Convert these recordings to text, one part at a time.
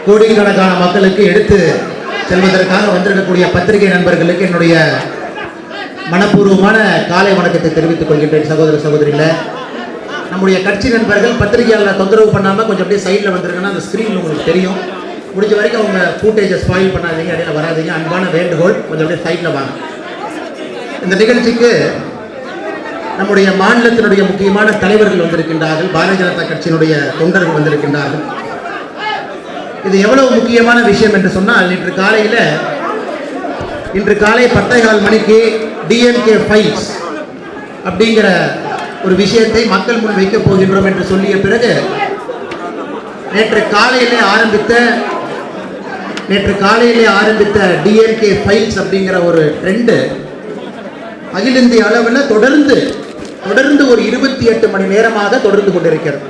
கோடிக்கணக்கான மக்களுக்கு எடுத்து செல்வதற்காக வந்திருக்கக்கூடிய பத்திரிகை நண்பர்களுக்கு என்னுடைய மனப்பூர்வமான காலை வணக்கத்தை தெரிவித்துக் கொள்கின்றேன். சகோதர சகோதரிகளே, நம்முடைய கட்சி நண்பர்கள் பத்திரிகையாளர் தொந்தரவு பண்ணாமல் கொஞ்சம் அப்படியே சைடில் வந்துருங்கன்னா அந்த ஸ்க்ரீன் உங்களுக்கு தெரியும். முடிஞ்ச வரைக்கும் அவங்க ஃபூட்டேஜை ஸ்பாயில் பண்ணாதீங்க, இடையில வராதிங்க. அன்பான வேண்டுகோள், கொஞ்சம் அப்படியே சைடில் வாங்க. இந்த நிகழ்ச்சிக்கு நம்முடைய மாநிலத்தினுடைய முக்கியமான தலைவர்கள் வந்திருக்கின்றார்கள், பாரதிய ஜனதா கட்சியினுடைய தொண்டர்கள் வந்திருக்கின்றார்கள். இது எவ்வளவு முக்கியமான விஷயம் என்று சொன்னால், இன்று காலை 10:15 மணிக்கு டிஎம்கே ஃபைல்ஸ் அப்படிங்கிற ஒரு விஷயத்தை மக்கள் முன் வைக்கப் போகின்றோம் என்று சொல்லிய பிறகு நேற்று காலையிலே ஆரம்பித்த டிஎம்கே ஃபைல்ஸ் அப்படிங்கிற ஒரு ட்ரெண்டு அகில இந்திய அளவில் தொடர்ந்து ஒரு 28 மணி நேரமாக தொடர்ந்து கொண்டிருக்கிறது.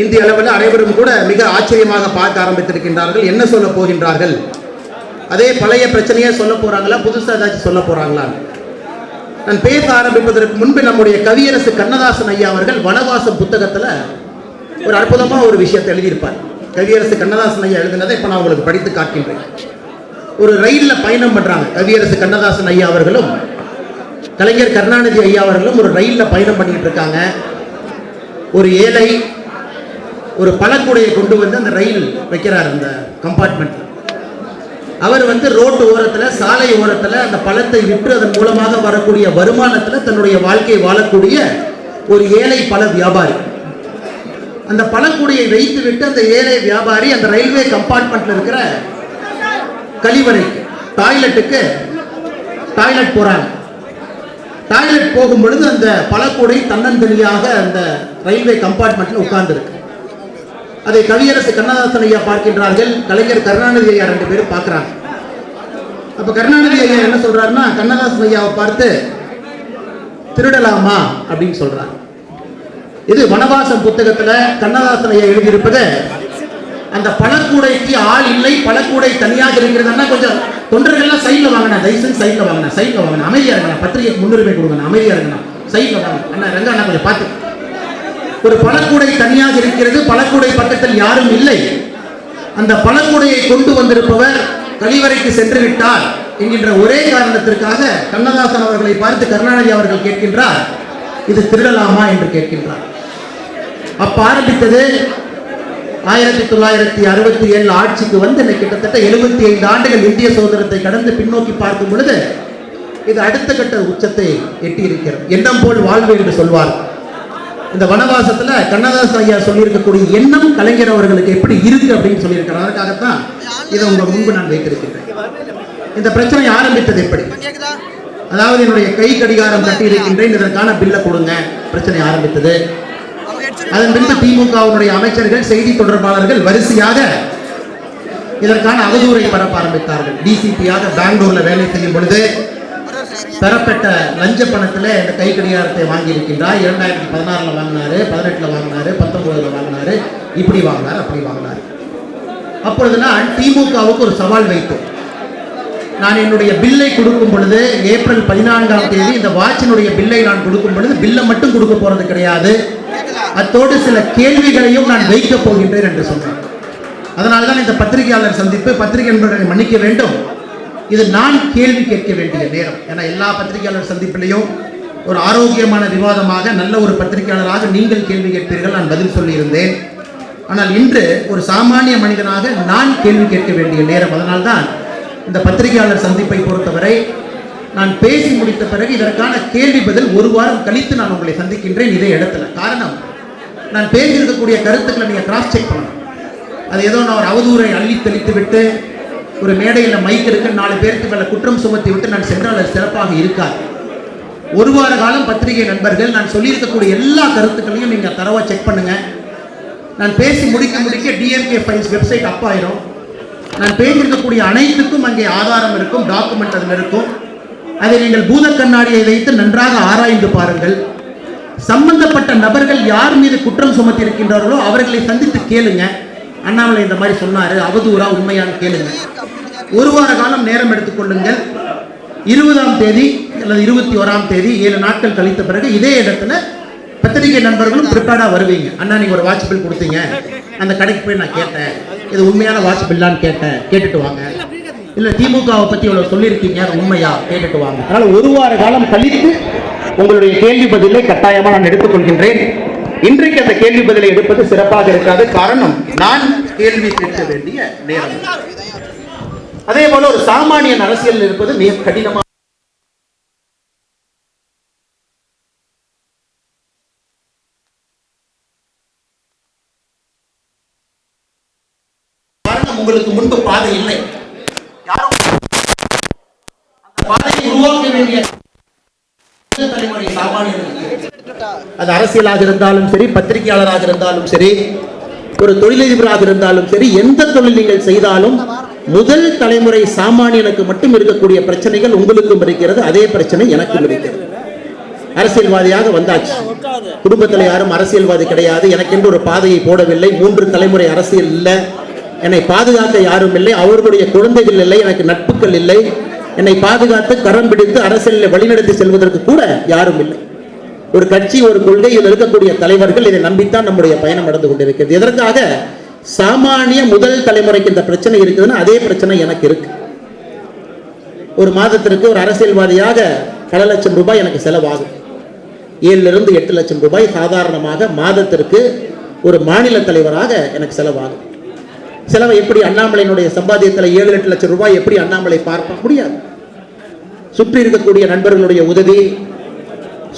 இந்திய அளவில் அனைவரும் கூட மிக ஆச்சரியமாக பார்க்க ஆரம்பித்திருக்கின்றார்கள். என்ன சொல்ல போகின்றார்கள்? அதே பழைய பிரச்சனையே சொல்ல போறாங்களா, புதுசாக ஏதாச்சும் சொல்ல போறாங்களா? நான் பேச ஆரம்பிப்பதற்கு முன்பு நம்முடைய கவியரசு கண்ணதாசன் ஐயா அவர்கள் வனவாசம் புத்தகத்தில் ஒரு அற்புதமான ஒரு விஷயத்தை எழுதியிருப்பார். கவியரசு கண்ணதாசன் ஐயா எழுதினதை இப்போ நான் உங்களுக்கு படித்து காட்டுகின்றேன். ஒரு ரயிலில் பயணம் பண்றாங்க. கவியரசு கண்ணதாசன் ஐயா அவர்களும் கலைஞர் கருணாநிதி ஐயா அவர்களும் ஒரு ரயிலில் பயணம் பண்ணிட்டு இருக்காங்க. ஒரு ஏழை ஒரு பழக்கூடையை கொண்டு வந்து அந்த ரயில் வைக்கிறார் அந்த கம்பார்ட்மெண்ட்ல. அவர் ரோட்டு ஓரத்தில், சாலை ஓரத்தில் அந்த பழத்தை விற்று அதன் மூலமாக வரக்கூடிய வருமானத்தில் தன்னுடைய வாழ்க்கையை வாழக்கூடிய ஒரு ஏழை பழ வியாபாரி. அந்த பழக்கூடையை வைத்து விட்டு அந்த ஏழை வியாபாரி அந்த ரயில்வே கம்பார்ட்மெண்ட்ல இருக்கிற கழிவறைக்கு டாய்லெட் போறாங்க. டாய்லெட் போகும் பொழுது அந்த பழக்கூடை தன்னந்தனியாக அந்த ரயில்வே கம்பார்ட்மெண்ட்ல உட்கார்ந்து இருக்கு. அதை கவியரசு கண்ணதாசன் ஐயா பார்க்கின்றார்கள், கலைஞர் கருணாநிதி ஐயா 2 பேரும் பார்க்கிறாங்க. அப்ப கருணாநிதி ஐயா என்ன சொல்றாருன்னா, கண்ணதாசன் ஐயாவை பார்த்து திருடலாமா அப்படின்னு சொல்றாரு. இது வனவாசம் புத்தகத்துல கண்ணதாசன் ஐயா எழுதியிருப்பது. அந்த பழக்கூடைக்கு ஆள் இல்லை, பழக்கூடை தனியாக இருக்கிறதுனா கொஞ்சம் தொண்டர்கள்லாம் சைட்ல வாங்கினா, தயவுசெய்து சைட்ல வாங்கினா அமைதியா இருக்கணும், பத்திரிகைக்கு முன்னுரிமை கொடுங்க, அமைதியா இருக்கணும், சைட்ல வாங்க அண்ணா ரங்க அண்ணா கொஞ்சம் பார்த்து. ஒரு பழக்கூடை தனியாக இருக்கிறது, பழக்கூடை பக்கத்தில் யாரும் இல்லை. அந்த பழக்கூடையை கொண்டு வந்திருப்பவர் கழிவறைக்கு சென்று விட்டார் என்கின்ற ஒரே காரணத்திற்காக கண்ணதாசன் அவர்களை பார்த்து கருணாநிதி அவர்கள் கேட்கின்றார், இது திருடலாமா என்று கேட்கின்றார். அப்ப ஆரம்பித்தது 1967 ஆட்சிக்கு வந்து கிட்டத்தட்ட 75 ஆண்டுகள் இந்திய சுதந்திரத்தை கடந்து பின்னோக்கி பார்க்கும் பொழுது இது அடுத்த கட்ட உச்சத்தை எட்டி இருக்கிறது. எண்ணம் போல் வாழ்வு என்று சொல்வார். இந்த வனவாசத்துல கண்ணதாசன் ஐயா சொல்லியிருக்கக்கூடிய எண்ணம் கலைஞர் அவர்களுக்கு எப்படி இருக்கு அப்படின்னு சொல்லியிருக்கிறார். அதற்காகத்தான் இதை உங்க முன்பு நான் வைத்திருக்கின்றேன். இந்த பிரச்சனை ஆரம்பித்தது எப்படி? அதாவது என்னுடைய கை கடிகாரம் கட்டி இருக்கின்றேன், இதற்கான பில்லை கொடுங்க, பிரச்சனை ஆரம்பித்தது. அதன் பின்பு திமுகவினுடைய அமைச்சர்கள், செய்தி தொடர்பாளர்கள் வரிசையாக இதற்கான அவதூறை பரப்ப ஆரம்பித்தார்கள். டிசிபியாக பெங்களூர்ல வேலை செய்யும் பொழுது பெறப்பட்ட லஞ்ச பணத்தில் இந்த கை கடிகாரத்தை வாங்கி இருக்கின்றார். 2016 வாங்கினாரு, 18 வாங்கினாரு, 19 வாங்கினாரு, இப்படி வாங்கினார், அப்படி வாங்கினார். அப்பொழுது நான் திமுகவுக்கு ஒரு சவால் வைத்தோம். நான் என்னுடைய பில்லை கொடுக்கும் பொழுது ஏப்ரல் 14ஆம் தேதி இந்த வாட்சினுடைய பில்லை நான் கொடுக்கும் பொழுது பில்லை மட்டும் கொடுக்க போறது கிடையாது, அத்தோடு சில கேள்விகளையும் நான் வைக்கப் போகின்றேன் என்று சொன்னேன். அதனால்தான் இந்த பத்திரிகையாளர் சந்திப்பு. பத்திரிகை நண்பர்களை மன்னிக்க வேண்டும், இது நான் கேள்வி கேட்க வேண்டிய நேரம். ஏன்னா எல்லா பத்திரிகையாளர் சந்திப்பிலையும் ஒரு ஆரோக்கியமான விவாதமாக நல்ல ஒரு பத்திரிகையாளராக நீங்கள் கேள்வி கேட்பீர்கள், நான் பதில் சொல்லியிருந்தேன். ஆனால் இன்று ஒரு சாமானிய மனிதனாக நான் கேள்வி கேட்க வேண்டிய நேரம். அதனால்தான் இந்த பத்திரிகையாளர் சந்திப்பை பொறுத்தவரை நான் பேசி முடித்த பிறகு இதற்கான கேள்வி பதில் 1 வாரம் கழித்து நான் உங்களை சந்திக்கின்றேன் இதே இடத்துல. காரணம், நான் பேசியிருக்கக்கூடிய கருத்துக்களை நீங்க கிராஸ் செக் பண்ணணும். அது ஏதோ நான் ஒரு அவதூறை அள்ளி தெளித்து விட்டு ஒரு மேடையில் மைக் இருக்கு 4 பேருக்கு மேல குற்றம் சுமத்தி விட்டு நான் சென்றால் அது சிறப்பாக இருக்காது. 1 வார காலம் பத்திரிகை நண்பர்கள் நான் சொல்லியிருக்கக்கூடிய எல்லா கருத்துக்களையும் நீங்க தரவா செக் பண்ணுங்க. நான் பேசி முடிக்க டிஎம்கே ஃபைல்ஸ் வெப்சைட் அப் ஆயிரும். நான் பேசியிருக்கக்கூடிய அனைத்துக்கும் அங்கே ஆதாரம் இருக்கும், டாக்குமெண்ட் அதில் இருக்கும். அதை நீங்கள் பூத கண்ணாடியை வைத்து நன்றாக ஆராய்ந்து பாருங்கள். சம்பந்தப்பட்ட நபர்கள் யார் மீது குற்றம் சுமத்தி இருக்கின்றார்களோ அவர்களை சந்தித்து கேளுங்க. அண்ணாமலை இந்த மாதிரி சொன்னாரு, அவதூறா உண்மையான கேளுங்க. 1 வார காலம் நேரம் எடுத்துக்கொள்ளுங்கள். 20ஆம் தேதி அல்லது 21ஆம் தேதி 7 நாட்கள் கழித்த பிறகு இதே இடத்துல பத்திரிகை நண்பர்களும் ப்ரிப்பேர்டாக வருவீங்க. அண்ணா நீங்கள் ஒரு வாட்ச் பில் கொடுத்தீங்க, அந்த கடைக்கு போய் நான் கேட்டேன், இது உண்மையான வாட்ச் பில்லான்னு கேட்டேன், கேட்டுட்டு வாங்க. இல்லை திமுகவை பற்றி இவ்வளோ சொல்லியிருக்கீங்க, அது உண்மையா, கேட்டுட்டு வாங்க. அதனால் ஒரு வார காலம் கழித்து உங்களுடைய கேள்வி பதிலை கட்டாயமாக நான் எடுத்துக்கொள்கின்றேன். இன்றைக்கு அந்த கேள்வி பதிலை எடுப்பது சிறப்பாக இருக்காது. காரணம், நான் கேள்வி கேட்க வேண்டிய நேரம். அதே போல ஒரு சாமானியன் அரசியல் இருப்பது மிக கடினமாக. காரணம், உங்களுக்கு முன்பு பாதை இல்லை. யாரும் அந்த பாதையை உருவாக்க வேண்டிய தலைமுறை சாமானியர்கள், அது அரசியலாக இருந்தாலும் சரி, பத்திரிகையாளராக இருந்தாலும் சரி, ஒரு தொழிலதிபராக இருந்தாலும் சரி, எந்த தொழில் நீங்கள் செய்தாலும் முதல் தலைமுறை சாமானியனுக்கு மட்டும் இருக்கக்கூடிய பிரச்சனைகள் உங்களுக்கும் இருக்கிறது. அதே பிரச்சனை எனக்கும் இருக்கிறது. அரசியல்வாதியாக வந்தாச்சு, குடும்பத்தில் யாரும் அரசியல்வாதி கிடையாது, எனக்கென்று ஒரு பாதையை போடவில்லை, 3 தலைமுறை அரசியல் இல்லை, என்னை பாதுகாக்க யாரும் இல்லை, அவர்களுடைய குழந்தைகள் இல்லை, எனக்கு நட்புகள் இல்லை, என்னை பாதுகாத்து கரம் பிடித்து அரசியலில் வழிநடத்தி செல்வதற்கு கூட யாரும் இல்லை. ஒரு கட்சி, ஒரு கொள்கையில் இருக்கக்கூடிய தலைவர்கள், இதை நம்பித்தான் நம்முடைய பயணம் நடந்து கொண்டிருக்கிறது. எதற்காக? சாமானிய முதல் தலைமுறைக்கு இந்த பிரச்சனை இருக்குதுன்னா அதே பிரச்சனை எனக்கு இருக்கு. ஒரு மாதத்திற்கு ஒரு அரசியல்வாதியாக பல லட்சம் ரூபாய் எனக்கு செலவாகும். 7 to 8 லட்சம் ரூபாய் சாதாரணமாக மாதத்திற்கு ஒரு மாநில தலைவராக எனக்கு செலவாகும். செலவை எப்படி அண்ணாமலையினுடைய சம்பாத்தியத்தில் 7-8 லட்சம் ரூபாய் எப்படி அண்ணாமலை பார்க்க முடியாது? சுற்றி இருக்கக்கூடிய நண்பர்களுடைய உதவி,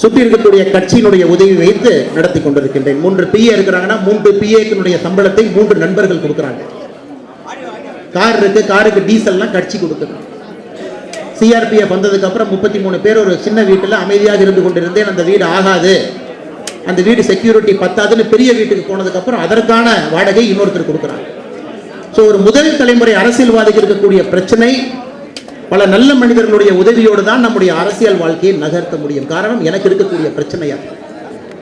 சுற்றி இருக்கக்கூடிய கட்சியினுடைய உதவி வைத்து நடத்தி கொண்டிருக்கின்றேன். 3 PA இருக்கிறாங்கன்னா 3 PA சம்பளத்தை 3 நண்பர்கள் கொடுக்குறாங்க. கார் இருக்கு, காருக்கு டீசல்லாம் கட்சி கொடுக்குறாங்க. CRPF வந்ததுக்கு அப்புறம் 33 பேர் ஒரு சின்ன வீட்டில் அமைதியாக இருந்து கொண்டிருந்தேன். அந்த வீடு ஆகாது, அந்த வீடு செக்யூரிட்டி பத்தாதுன்னு பெரிய வீட்டுக்கு போனதுக்கு அப்புறம் அதற்கான வாடகை இன்னொருத்தர் கொடுக்குறாங்க. ஸோ ஒரு முதல் தலைமுறை அரசியல்வாதிக்கு இருக்கக்கூடிய பிரச்சனை, பல நல்ல மனிதர்களுடைய உதவியோடு தான் நம்முடைய அரசியல் வாழ்க்கையை நகர்த்த முடியும். காரணம், எனக்கு இருக்கக்கூடிய பிரச்சனையா,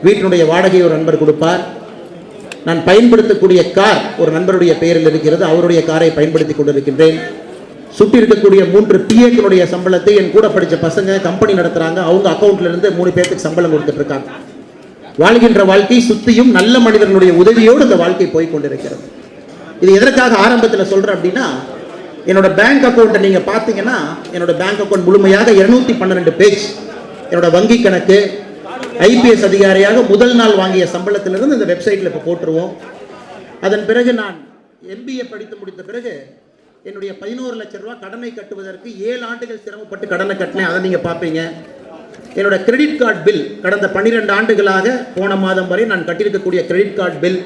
வீட்டினுடைய வாடகை ஒரு நண்பர் கொடுப்பார், நான் பயன்படுத்தக்கூடிய கார் ஒரு நண்பருடைய பெயரில் இருக்கிறது, அவருடைய காரை பயன்படுத்தி கொண்டிருக்கின்றேன். சுற்றி இருக்கக்கூடிய 3 PA சம்பளத்தை என் கூட படித்த பசங்க கம்பெனி நடத்துறாங்க, அவங்க அக்கௌண்ட்ல இருந்து 3 பேருக்கு சம்பளம் கொடுத்துட்டு இருக்காங்க. வாழ்கின்ற வாழ்க்கை சுத்தியும் நல்ல மனிதர்களுடைய உதவியோடு இந்த வாழ்க்கை போய் கொண்டிருக்கிறது. இது எதற்காக ஆரம்பத்தில் சொல்றேன் அப்படின்னா, என்னோட பேங்க் அக்கௌண்ட்டை நீங்க பார்த்தீங்கன்னா, என்னோட பேங்க் அக்கௌண்ட் முழுமையாக 212 பேஜ். என்னோட வங்கி கணக்கு, IPS அதிகாரியாக முதல் நாள் வாங்கிய சம்பளத்திலிருந்து இந்த வெப்சைட்டில் இப்போ போட்டுருவோம். அதன் பிறகு நான் MBA படித்து முடித்த பிறகு என்னுடைய 11 லட்சம் ரூபாய் கடனை கட்டுவதற்கு 7 ஆண்டுகள் சிரமப்பட்டு கடனை கட்டினேன். அதை நீங்கள் பார்ப்பீங்க. என்னோட கிரெடிட் கார்டு பில் கடந்த 12 ஆண்டுகளாக போன மாதம் வரை நான் கட்டியிருக்கக்கூடிய கிரெடிட் கார்டு பில்,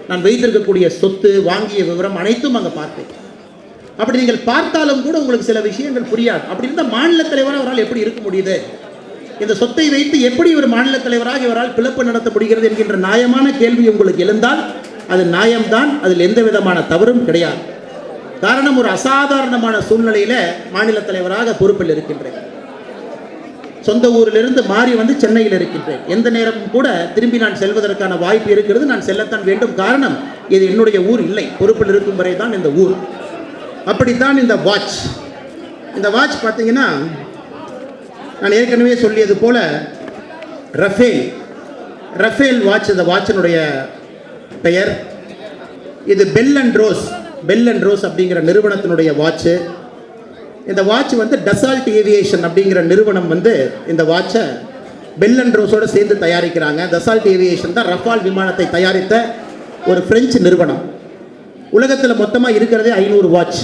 நான் வைத்திருக்கக்கூடிய சொத்து, வாங்கிய விவரம் அனைத்தும் அங்கே பார்ப்பேன். அப்படி நீங்கள் பார்த்தாலும் கூட உங்களுக்கு சில விஷயங்கள் புரியாது. அப்படி இருந்தால் மாநில தலைவராக அவரால் எப்படி இருக்க முடியுது? இந்த சொத்தை வைத்து எப்படி ஒரு மாநில தலைவராக இவரால் பிளப்பு நடத்த முடிகிறது என்கின்ற நியாயமான கேள்வி உங்களுக்கு எழுந்தால் அது நியாயம்தான், அதில் எந்த விதமான தவறும் கிடையாது. காரணம், ஒரு அசாதாரணமான சூழ்நிலையில மாநில தலைவராக பொறுப்பில் இருக்கின்றேன். சொந்த ஊரிலிருந்து மாறி வந்து சென்னையில் இருக்கின்றேன். எந்த நேரமும் கூட திரும்பி நான் செல்வதற்கான வாய்ப்பு இருக்கிறது, நான் செல்லத்தான் வேண்டும். காரணம், இது என்னுடைய ஊர் இல்லை, பொறுப்பில் இருக்கும் வரை தான் இந்த ஊர். அப்படித்தான் இந்த வாட்ச். இந்த வாட்ச் பார்த்தீங்கன்னா, நான் ஏற்கனவே சொல்லியது போல ரஃபேல் வாட்ச் இந்த வாட்சினுடைய பெயர். இது பெல் அண்ட் ரோஸ் அப்படிங்கிற நிறுவனத்தினுடைய வாட்சு. இந்த வாட்ச் வந்து டசால்ட் ஏவியேஷன் அப்படிங்கிற நிறுவனம் வந்து இந்த வாட்சை பெல் அண்ட் ரோஸோடு சேர்ந்து தயாரிக்கிறாங்க. டசால்ட் ஏவியேஷன் தான் ரஃபால் விமானத்தை தயாரித்த ஒரு பிரெஞ்சு நிறுவனம். உலகத்தில் மொத்தமாக இருக்கிறதே 500 வாட்ச்.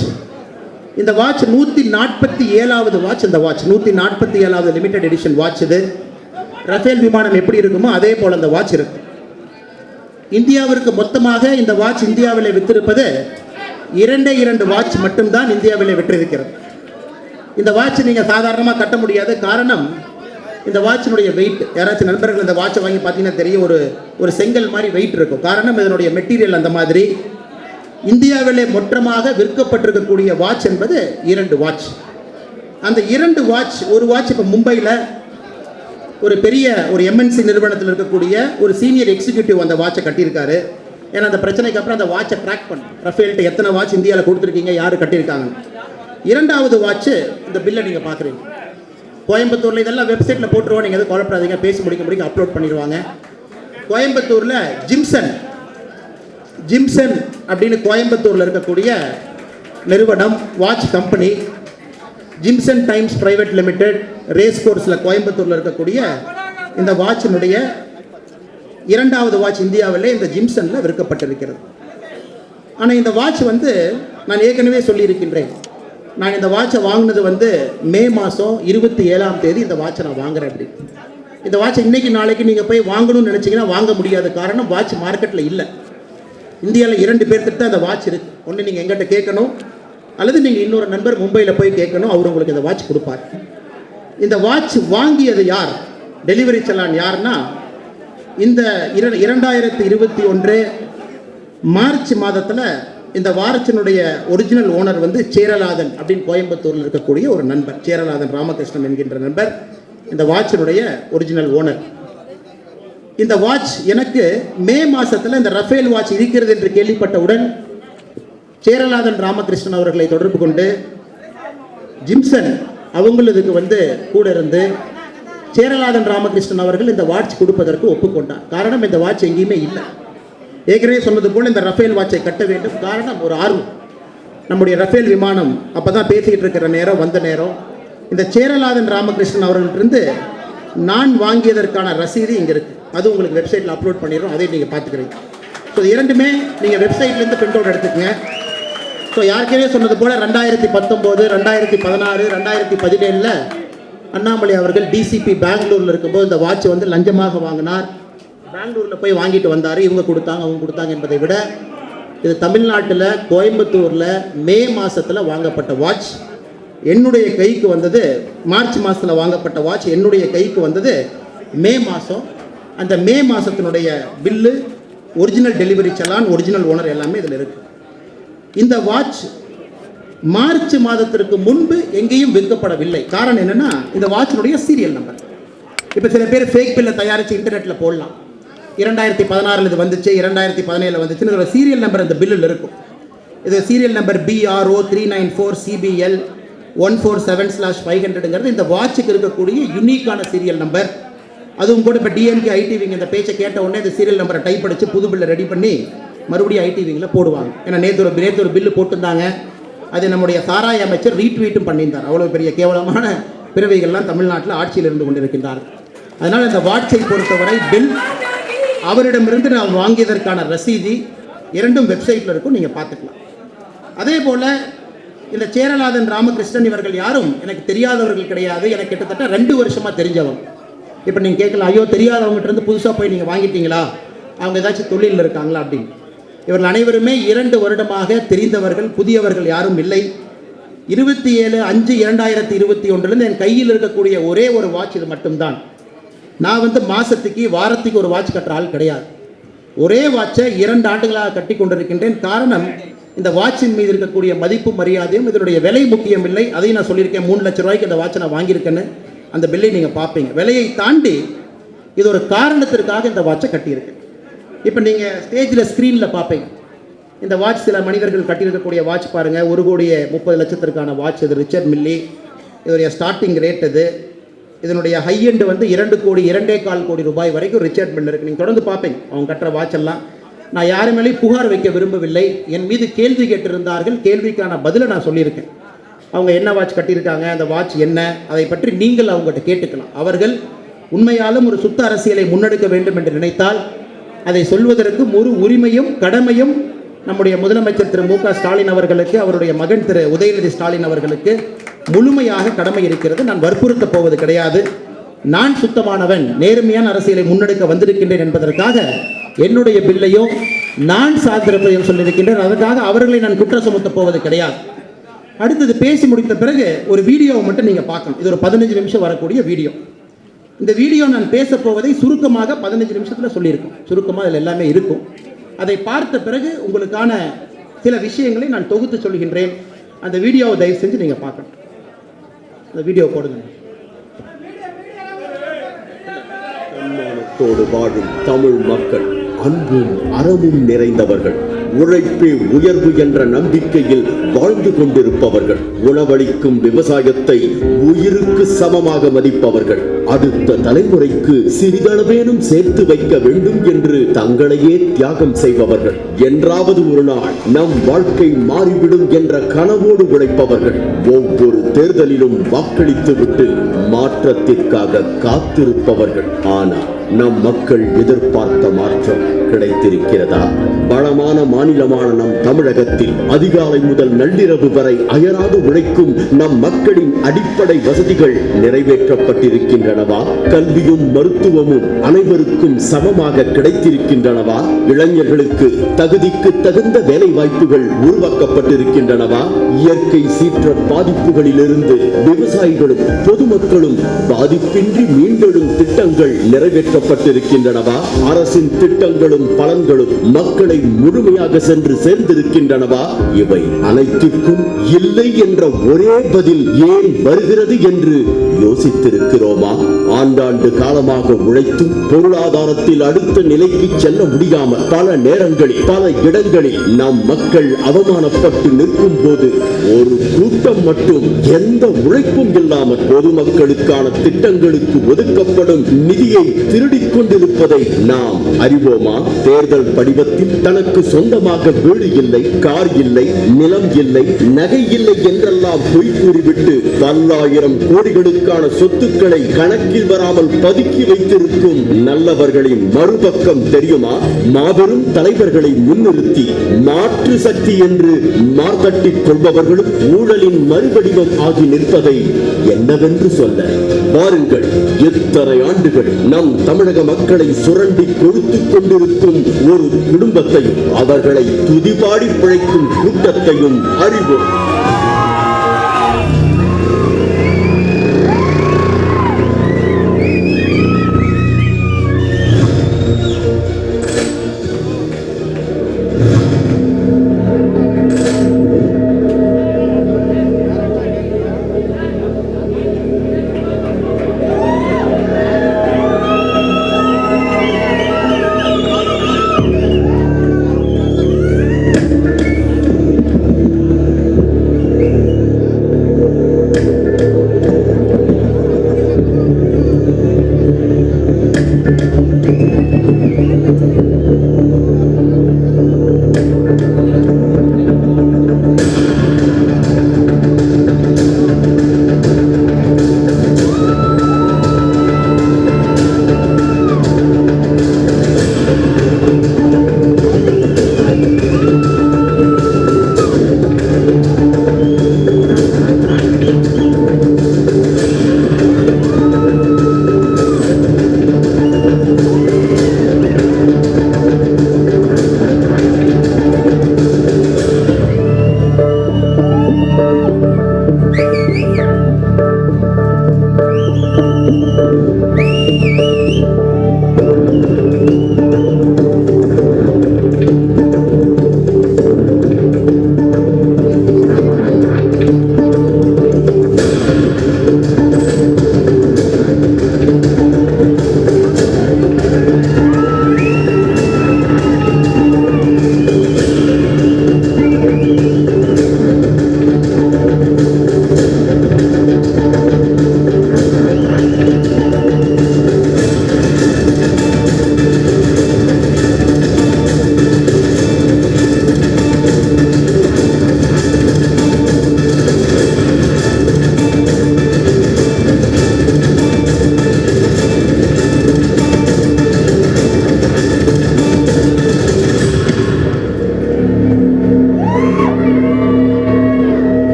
இந்த வாட்ச் 147வது வாட்ச். இந்த வாட்ச் 147வது லிமிடெட் எடிஷன் வாட்ச். இது ரஃபேல் விமானம் எப்படி இருக்குமோ அதே போல் இந்த வாட்ச் இருக்கு. இந்தியாவிற்கு மொத்தமாக இந்த வாட்ச் இந்தியாவில் விற்றிருப்பது 2 வாட்ச் மட்டும்தான் இந்தியாவில் விற்றிருக்கிறது. இந்த வாட்ச் நீங்கள் சாதாரணமாக கட்ட முடியாது. காரணம், இந்த வாட்சினுடைய வெயிட், யாராச்சும் நண்பர்கள் இந்த வாட்சை வாங்கி பார்த்தீங்கன்னா தெரியும், ஒரு செங்கல் மாதிரி வெயிட் இருக்கும். காரணம், இதனுடைய மெட்டீரியல் அந்த மாதிரி. இந்தியாவிலே மொத்தமாக விற்கப்பட்டிருக்கக்கூடிய வாட்ச் என்பது 2 வாட்ச். அந்த 2 வாட்ச், ஒரு வாட்ச் இப்போ மும்பையில் ஒரு பெரிய ஒரு MNC நிறுவனத்தில் இருக்கக்கூடிய ஒரு சீனியர் எக்ஸிக்யூட்டிவ் அந்த வாட்சை கட்டியிருக்காரு. ஏன்னா அந்த பிரச்சனைக்கு அப்புறம் அந்த வாட்சை ட்ராக் பண்ண, ரஃபேல்கிட்ட எத்தனை வாட்ச் இந்தியாவில் கொடுத்துருக்கீங்க, யார் கட்டியிருக்காங்க. 2வது வாட்ச் இந்த பில்லை நீங்கள் பார்க்குறீங்க. கோயம்புத்தூரில் இதெல்லாம் வெப்சைட்டில் போட்டுருவோம், நீங்கள் எதுவும் கவலைப்படாதீங்க, பேசி முடிக்க அப்லோட் பண்ணிடுவாங்க. கோயம்புத்தூர்ல ஜிம்சன் அப்படின்னு கோயம்புத்தூர்ல இருக்கக்கூடிய நிறுவனம், watch company, Jimson Times private limited, race கோர்ஸ்ல கோயம்புத்தூர்ல இருக்கக்கூடிய இந்த வாட்சினுடைய இரண்டாவது வாட்ச் இந்தியாவில் இந்த ஜிம்சன்ல விற்கப்பட்டிருக்கிறது. ஆனால் இந்த வாட்ச் நான் ஏற்கனவே சொல்லியிருக்கின்றேன், நான் இந்த வாட்சை வாங்கினது மே மாதம் 27ஆம் தேதி இந்த வாட்சை நான் வாங்குறேன். அப்படி இந்த வாட்சை இன்னைக்கு நாளைக்கு நீங்கள் போய் வாங்கணும்னு நினச்சிங்கன்னா வாங்க முடியாத காரணம் வாட்ச் மார்க்கெட்டில் இல்லை. இந்தியாவில் 2 பேர்த்துட்டு தான் அந்த வாட்ச் இருக்குது. ஒன்று நீங்கள் எங்கிட்ட கேட்கணும், அல்லது நீங்கள் இன்னொரு நண்பர் மும்பையில் போய் கேட்கணும், அவர் உங்களுக்கு இந்த வாட்ச் கொடுப்பார். இந்த வாட்ச் வாங்கியது யார், டெலிவரி செல்லான் யார்னா, இந்த 2021 மார்ச் மாதத்தில் இந்த வாட்சினுடைய ஒரிஜினல் ஓனர் சேரலாதன் அப்படின்னு கோயம்புத்தூரில் இருக்கக்கூடிய ஒரு நண்பர், சேரலாதன் ராமகிருஷ்ணன் என்கின்ற நண்பர் இந்த வாட்சினுடைய ஒரிஜினல் ஓனர். இந்த வாட்ச் எனக்கு மே மாதத்தில் இந்த ரஃபேல் வாட்ச் இருக்கிறது என்று கேள்விப்பட்டவுடன் சேரலாதன் ராமகிருஷ்ணன் அவர்களை தொடர்பு கொண்டு ஜிம்சன் அவங்களுக்கு கூட இருந்து சேரலாதன் ராமகிருஷ்ணன் அவர்கள் இந்த வாட்ச் கொடுப்பதற்கு ஒப்புக்கொண்டார். காரணம், இந்த வாட்ச் எங்கேயுமே இல்லை. ஏற்கனவே சொன்னது போல் இந்த ரஃபேல் வாட்சை கட்ட வேண்டும். காரணம், ஒரு ஆர்வம். நம்முடைய ரஃபேல் விமானம் அப்போ தான் பேசிக்கிட்டு இருக்கிற நேரம், வந்த நேரம் இந்த சேரலாதன் ராமகிருஷ்ணன் அவர்களிருந்து நான் வாங்கியதற்கான ரசீது இங்கே இருக்குது. அது உங்களுக்கு வெப்சைட்டில் அப்லோட் பண்ணிடுறோம், அதை நீங்கள் பார்த்துக்கிறீங்க. ஸோ இரண்டுமே நீங்கள் வெப்சைட்லேருந்து பிரிண்ட் அவுட் எடுத்துக்கங்க. ஸோ யாருக்கே சொன்னது போல் 2019, 2016, 2017 அண்ணாமலை அவர்கள் டிசிபி பெங்களூரில் இருக்கும்போது இந்த வாட்ச் லஞ்சமாக வாங்கினார். பெங்களூரில் போய் வாங்கிட்டு வந்தார். இவங்க கொடுத்தாங்க, அவங்க கொடுத்தாங்க என்பதை விட இது தமிழ்நாட்டில் கோயம்புத்தூரில் மே மாதத்தில் வாங்கப்பட்ட வாட்ச். என்னுடைய கைக்கு வந்தது மார்ச் மாதத்தில் வாங்கப்பட்ட வாட்ச். என்னுடைய கைக்கு வந்தது மே மாதம். அந்த மே மாதத்தினுடைய bill, original delivery challan, original owner எல்லாமே இதில் இருக்குது. இந்த வாட்ச் மார்ச் மாதத்திற்கு முன்பு எங்கேயும் விற்கப்படவில்லை. காரணம் என்னென்னா, இந்த வாட்சினுடைய சீரியல் நம்பர். இப்போ சில பேர் ஃபேக் பில்லை தயாரித்து இன்டர்நெட்டில் போடலாம். 2016 இது வந்துச்சு, 2017 வந்துச்சுன்னு ஒரு சீரியல் நம்பர் அந்த பில்லில் இருக்கும். இது சீரியல் நம்பர் BRO 394 CBL 147/500ங்கிறது இந்த வாட்சுக்கு இருக்கக்கூடிய யூனிக்கான சீரியல் நம்பர். அதுவும் கூட இப்போ DNK ITவிங்க இந்த பேச்சை கேட்ட உடனே இந்த சீரியல் நம்பரை டைப் அடித்து புது பில்லை ரெடி பண்ணி மறுபடியும் ஐடிவிங்கில் போடுவாங்க. ஏன்னா நேற்று ஒரு பில்லு போட்டிருந்தாங்க, அது நம்முடைய சாராய அமைச்சர் ரீட்வீட்டும் பண்ணியிருந்தார். அவ்வளோ பெரிய கேவலமான பிறவைகள்லாம் தமிழ்நாட்டில் ஆட்சியில் இருந்து கொண்டிருக்கின்றார். அதனால் இந்த வாட்சை பொறுத்தவரை பில், அவரிடமிருந்து நான் வாங்கியதற்கான ரசீதி இரண்டும் வெப்சைட்டில் இருக்கும், நீங்கள் பார்த்துக்கலாம். அதே போல் இந்த சேரலாதன் ராமகிருஷ்ணன் இவர்கள் யாரும் எனக்கு தெரியாதவர்கள் கிடையாது. எனக்கு கிட்டத்தட்ட 2 வருஷமாக தெரிஞ்சவங்க. இப்போ நீங்கள் கேட்கலாம், ஐயோ தெரியாதவங்ககிட்ட இருந்து புதுசாக போய் நீங்கள் வாங்கிட்டீங்களா, அவங்க ஏதாச்சும் தொழிலில் இருக்காங்களா அப்படின்னு. இவர்கள் அனைவருமே 2 வருடமாக தெரிந்தவர்கள், புதியவர்கள் யாரும் இல்லை. 27/5/2021 என் கையில் இருக்கக்கூடிய ஒரே ஒரு வாட்ச் இது மட்டும்தான். நான் மாதத்துக்கு வாரத்துக்கு ஒரு வாட்ச் கட்டுற ஆள் கிடையாது. ஒரே வாட்சை 2 ஆண்டுகளாக கட்டி கொண்டிருக்கின்றேன். காரணம், இந்த வாட்சின் மீது இருக்கக்கூடிய மதிப்பு மரியாதையும் இதனுடைய விலை முக்கியம் இல்லை. அதையும் நான் சொல்லியிருக்கேன், 3 லட்ச ரூபாய்க்கு இந்த வாட்சை நான் வாங்கியிருக்கேன்னு. அந்த பில்லை நீங்கள் பார்ப்பீங்க. விலையை தாண்டி இது ஒரு காரணத்திற்காக இந்த வாட்சை கட்டியிருக்கேன். இப்போ நீங்கள் ஸ்டேஜில் ஸ்க்ரீனில் பார்ப்பீங்க, இந்த வாட்ச் சில மனிதர்கள் கட்டியிருக்கக்கூடிய வாட்ச் பாருங்கள். 1,30,00,000க்கான வாட்ச் இது. ரிச்சர்ட் மில்லி இதனுடைய ஸ்டார்டிங் ரேட் இது. இதனுடைய ஹை எண்டு 2,2,25 கோடி ரூபாய் வரைக்கும் ரிச்சர்ட் மில்லர் இருக்குது. நீங்கள் தொடர்ந்து பார்ப்பீங்க அவங்க கட்டுற வாட்ச் எல்லாம். நான் யாரு மேலேயும் புகார் வைக்க விரும்பவில்லை. என் மீது கேள்வி கேட்டிருந்தார்கள், கேள்விக்கான பதிலை நான் சொல்லியிருக்கேன். அவங்க என்ன வாட்ச் கட்டியிருக்காங்க, அந்த வாட்ச் என்ன, அதை பற்றி நீங்கள் அவங்ககிட்ட கேட்டுக்கலாம். அவர்கள் உண்மையாலும் ஒரு சுத்த அரசியலை முன்னெடுக்க வேண்டும் என்று நினைத்தால் அதை சொல்வதற்கு ஒரு உரிமையும் கடமையும் நம்முடைய முதலமைச்சர் திரு மு.க. ஸ்டாலின் அவர்களுக்கு, அவருடைய மகன் திரு உதயநிதி ஸ்டாலின் அவர்களுக்கு முழுமையாக கடமை இருக்கிறது. நான் வற்புறுத்த போவது கிடையாது. நான் சுத்தமானவன், நேர்மையான அரசியலை முன்னெடுக்க வந்திருக்கின்றேன் என்பதற்காக என்னுடைய பில்லையும் நான் சார்ந்திருப்பதையும் சொல்லியிருக்கின்றேன். அதற்காக அவர்களை நான் குற்றம் சுமத்த போவது கிடையாது. அடுத்தது பேசி முடித்த பிறகு ஒரு வீடியோவை மட்டும் நீங்கள் பார்க்கணும். இது ஒரு 15 நிமிஷம் வரக்கூடிய வீடியோ. இந்த வீடியோ நான் பேச போவதை சுருக்கமாக 15 நிமிஷத்தில் சொல்லியிருக்கோம். சுருக்கமாக அதில் எல்லாமே இருக்கும். அதை பார்த்த பிறகு உங்களுக்கான சில விஷயங்களை நான் தொகுத்து சொல்கின்றேன். அந்த வீடியோவை தயவு செஞ்சு நீங்கள் பார்க்கணும். அந்த வீடியோ போடுங்க. தன்மானத்தோடு வாழும் தமிழ் மக்கள் அன்பும் அறமும் நிறைந்தவர்கள், உழைப்பே உயர்வு என்ற நம்பிக்கையில் வாழ்ந்து கொண்டிருப்பவர்கள், உணவளிக்கும் விவசாயத்தை உயிருக்கு சமமாக மதிப்பவர்கள், அடுத்த தலைமுறைக்கு சிறிதளவேனும் சேர்த்து வைக்க வேண்டும் என்று தங்களையே தியாகம் செய்பவர்கள். என்றாவது ஒரு நாள் நம் வாழ்க்கை மாறிவிடும் என்ற கனவோடு உழைப்பவர்கள். ஒவ்வொரு தேர்தலிலும் வாக்களித்துவிட்டு மாற்றத்திற்காக காத்திருப்பவர்கள். ஆனால் நம் மக்கள் எதிர்பார்த்த மாற்றம் கிடைத்திருக்கிறதா? வளமான மாநிலமான நம் தமிழகத்தில் அதிகாலை முதல் நள்ளிரவு வரை அயராது உழைக்கும் நம் மக்களின் அடிப்படை வசதிகள் நிறைவேற்றப்பட்டிருக்கின்றனவா? கல்வியும் மருத்துவமும் அனைவருக்கும் சமமாக கிடைத்திருக்கின்றனவா? இளைஞர்களுக்கு தகுதிக்கு தகுந்த வேலை வாய்ப்புகள் உருவாக்கப்பட்டிருக்கின்றனவா? இயற்கை சீற்ற பாதிப்புகளிலிருந்து விவசாயிகளும் பொதுமக்களும் பாதிப்பின்றி மீண்டெழும் திட்டங்கள் நிறைவேற்றப்பட்டிருக்கின்றனவா? அரசின் திட்டங்களும் பலன்களும் மக்களை முழுமையாக சென்று சேர்ந்திருக்கின்றனவா? இவை அனைத்திற்கும் இல்லை என்ற ஒரே பதில் ஏன் வருகிறது என்று யோசித்திருக்கிறோமா? ஆண்டாண்டு காலமாக உழைத்தும் பொருளாதாரத்தில் அடுத்த நிலைக்கு செல்ல முடியாமல் பல நேரங்களில் பல இடங்களில் நம் மக்கள் அவமானப்பட்டு நிற்கும் போது ஒரு கூட்டம் மட்டும் எந்த உழைப்பும் இல்லாமல் பொதுமக்களுக்கான திட்டங்களுக்கு ஒதுக்கப்படும் நிதியை திருடிக் கொண்டிருப்பதை நாம் அறிவோமா? தேர்தல் படிவத்தில் தனக்கு சொந்தமாக வீடு இல்லை, கார் இல்லை, நிலம் இல்லை, நகை இல்லை என்றெல்லாம் பொய் கூறிவிட்டு பல்லாயிரம் கோடிகளுக்கான சொத்துக்களை கணக்கில் வராமல் பதுக்கி வைத்திருக்கும் நல்லவர்களின் மறுபக்கம் தெரியுமா? மாபெரும் தலைவர்களை முன்னிறுத்தி மாற்று சக்தி என்று மார்த்தட்டிக் கொள்பவர்களும் ஊழலின் மறுவடிவம் ஆகி நிற்பதை என்னவென்று சொல்ல? வாருங்கள், எத்தனை ஆண்டுகள் நம் தமிழக மக்களை சுரண்டி கொடுத்துக் கொண்டிருக்கும் ஒரு குடும்பத்தையும் அவர்களை துதிபாடி பிழைக்கும் கூட்டத்தையும் அறிவோம்.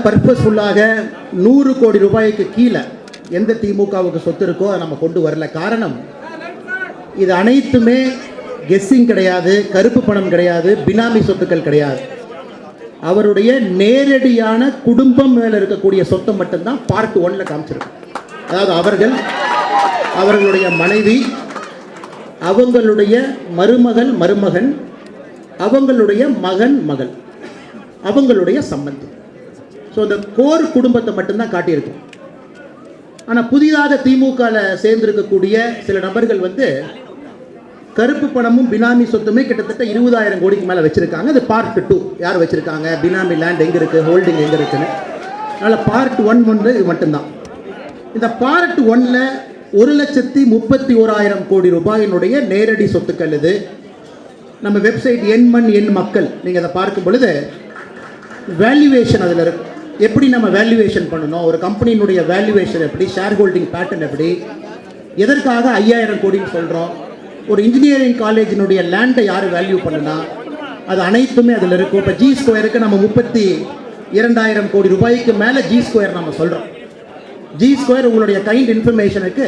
பர்பஸ்ஃபுல்லாக 100 கோடி ரூபாய்க்கு கீழே எந்த திமுகவுக்கு சொத்து இருக்கோ அதை நம்ம கொண்டு வரல. காரணம், இது அனைத்துமே கெஸ்ஸிங் கிடையாது, கருப்பு பணம் கிடையாது, பினாமி சொத்துக்கள் கிடையாது. அவருடைய நேரடியான குடும்பம் மேலே இருக்கக்கூடிய சொத்தை மட்டும்தான் பார்ட் 1ல காமிச்சிருக்கு. அதாவது அவர்களுடைய மனைவி, அவங்களுடைய மருமகன், அவங்களுடைய மகள், அவங்களுடைய சம்பந்தி. ஸோ இந்த கோர் குடும்பத்தை மட்டும்தான் காட்டியிருக்கும். ஆனால் புதிதாக திமுகவில் சேர்ந்திருக்கக்கூடிய சில நபர்கள் கருப்பு பணமும் பினாமி சொத்துமே கிட்டத்தட்ட 20,000 கோடிக்கு மேலே வச்சுருக்காங்க. அது பார்ட் 2 யார் வச்சுருக்காங்க, பினாமி லேண்ட் எங்கே இருக்குது, ஹோல்டிங் எங்கே இருக்குன்னு. அதனால் பார்ட் 1 இது மட்டும்தான். இந்த பார்ட் 1ல் 1,31,000 கோடி ரூபாயினுடைய நேரடி சொத்துக்கள். இது நம்ம வெப்சைட் எண் மக்கள் நீங்கள் அதை பார்க்கும் பொழுது வேல்யூவேஷன் அதில் இருக்கு. எப்படி நம்ம வேல்யூவேஷன் பண்ணணும், ஒரு கம்பெனியினுடைய வேல்யூவேஷன் எப்படி, ஷேர் ஹோல்டிங் பேட்டர்ன் எப்படி, எதற்காக 5,000 கோடின்னு சொல்கிறோம், ஒரு இன்ஜினியரிங் காலேஜினுடைய லேண்டை யார் வேல்யூ பண்ணுனா அது அனைத்துமே அதில் இருக்கும். இப்போ ஜி ஸ்கொயருக்கு நம்ம 32,000 கோடி ரூபாய்க்கு மேலே ஜி ஸ்கொயர் நம்ம சொல்கிறோம். ஜி ஸ்கொயர் உங்களுடைய கைண்ட் இன்ஃபர்மேஷனுக்கு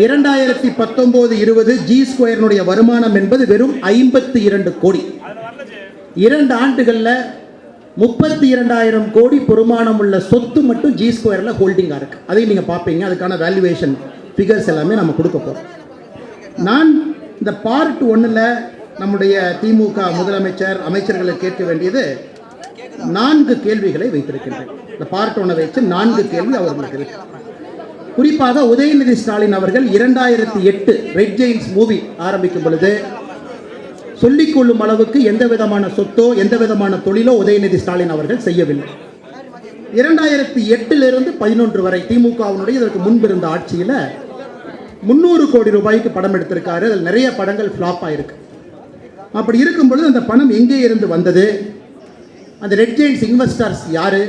2019-20 ஜி ஸ்கொயர்னுடைய வருமானம் என்பது வெறும் 52 கோடி. 2 ஆண்டுகளில் 32,000 கோடி பெருமானம் உள்ள சொத்து மட்டும் ஜி ஸ்கொயரில் ஹோல்டிங்காக இருக்குது. அதையும் நீங்கள் பார்ப்பீங்க. அதுக்கான வேல்யூவேஷன் ஃபிகர்ஸ் எல்லாமே நம்ம கொடுக்க போகிறோம். நான் இந்த பார்ட் 1ல் நம்முடைய திமுக முதலமைச்சர் அமைச்சர்களை கேட்க வேண்டியது 4 கேள்விகளை வைத்திருக்கின்றேன். இந்த பார்ட் 1 வச்சு 4 கேள்வி அவர்களுக்கு இருக்கு. குறிப்பாக உதயநிதி ஸ்டாலின் அவர்கள் 2008 ரெட் ஜெயின்ஸ் மூவி ஆரம்பிக்கும் பொழுது சொல்லிக்கொள்ளும் அளவுக்கு எந்த விதமான சொத்தோ எந்த விதமான தொழிலோ உதயநிதி ஸ்டாலின் அவர்கள் செய்யவில்லை. 2008 11 வரை திமுகவினுடைய இதற்கு முன்பு இருந்த ஆட்சியில் 300 கோடி ரூபாய்க்கு படம் எடுத்திருக்காரு. அதில் நிறைய படங்கள் ஃப்ளாப் ஆயிருக்கு. அப்படி இருக்கும் பொழுது அந்த பணம் எங்கே இருந்து வந்தது, அந்த ரெட் ஜெயின்ஸ் இன்வெஸ்டர்ஸ் யாரு,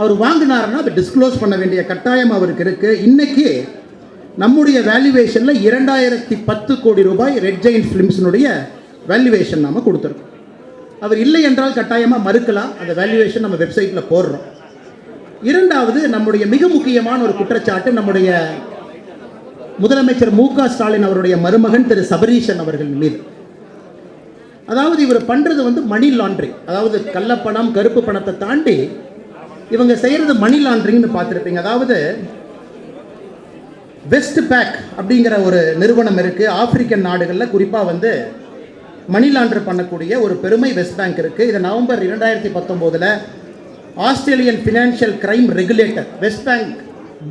அவர் வாங்கினாருன்னா அதை டிஸ்க்ளோஸ் பண்ண வேண்டிய கட்டாயம் அவருக்கு இருக்கு. இன்னைக்கு நம்முடைய வேல்யூவேஷனில் 2010 கோடி ரூபாய் ரெட் ஜெயின்ட் ஃபிலிம்ஸினுடைய வேல்யூவேஷன் நாம் கொடுத்துருக்கோம். அவர் இல்லை என்றால் கட்டாயமாக மறுக்கலாம். அந்த வேல்யூவேஷன் நம்ம வெப்சைட்டில் போடுறோம். இரண்டாவது, நம்முடைய மிக முக்கியமான ஒரு குற்றச்சாட்டு நம்முடைய முதலமைச்சர் மு.க. ஸ்டாலின் அவருடைய மருமகன் திரு சபரீஷன் அவர்கள் மீது. அதாவது இவர் பண்ணுறது மணி லாண்ட்ரிங். அதாவது கள்ளப்பணம் கருப்பு பணத்தை தாண்டி இவங்க செய்கிறது மணி லாண்ட்ரிங்னு பார்த்துருப்பீங்க. அதாவது வெஸ்ட் பேக் அப்படிங்கிற ஒரு நிறுவனம் இருக்குது ஆப்பிரிக்கன் நாடுகளில். குறிப்பாக மணி லாண்டர் பண்ணக்கூடிய ஒரு பெருமை வெஸ்ட் பேங்க் இருக்குது. இது November 2019 Australian financial crime regulator West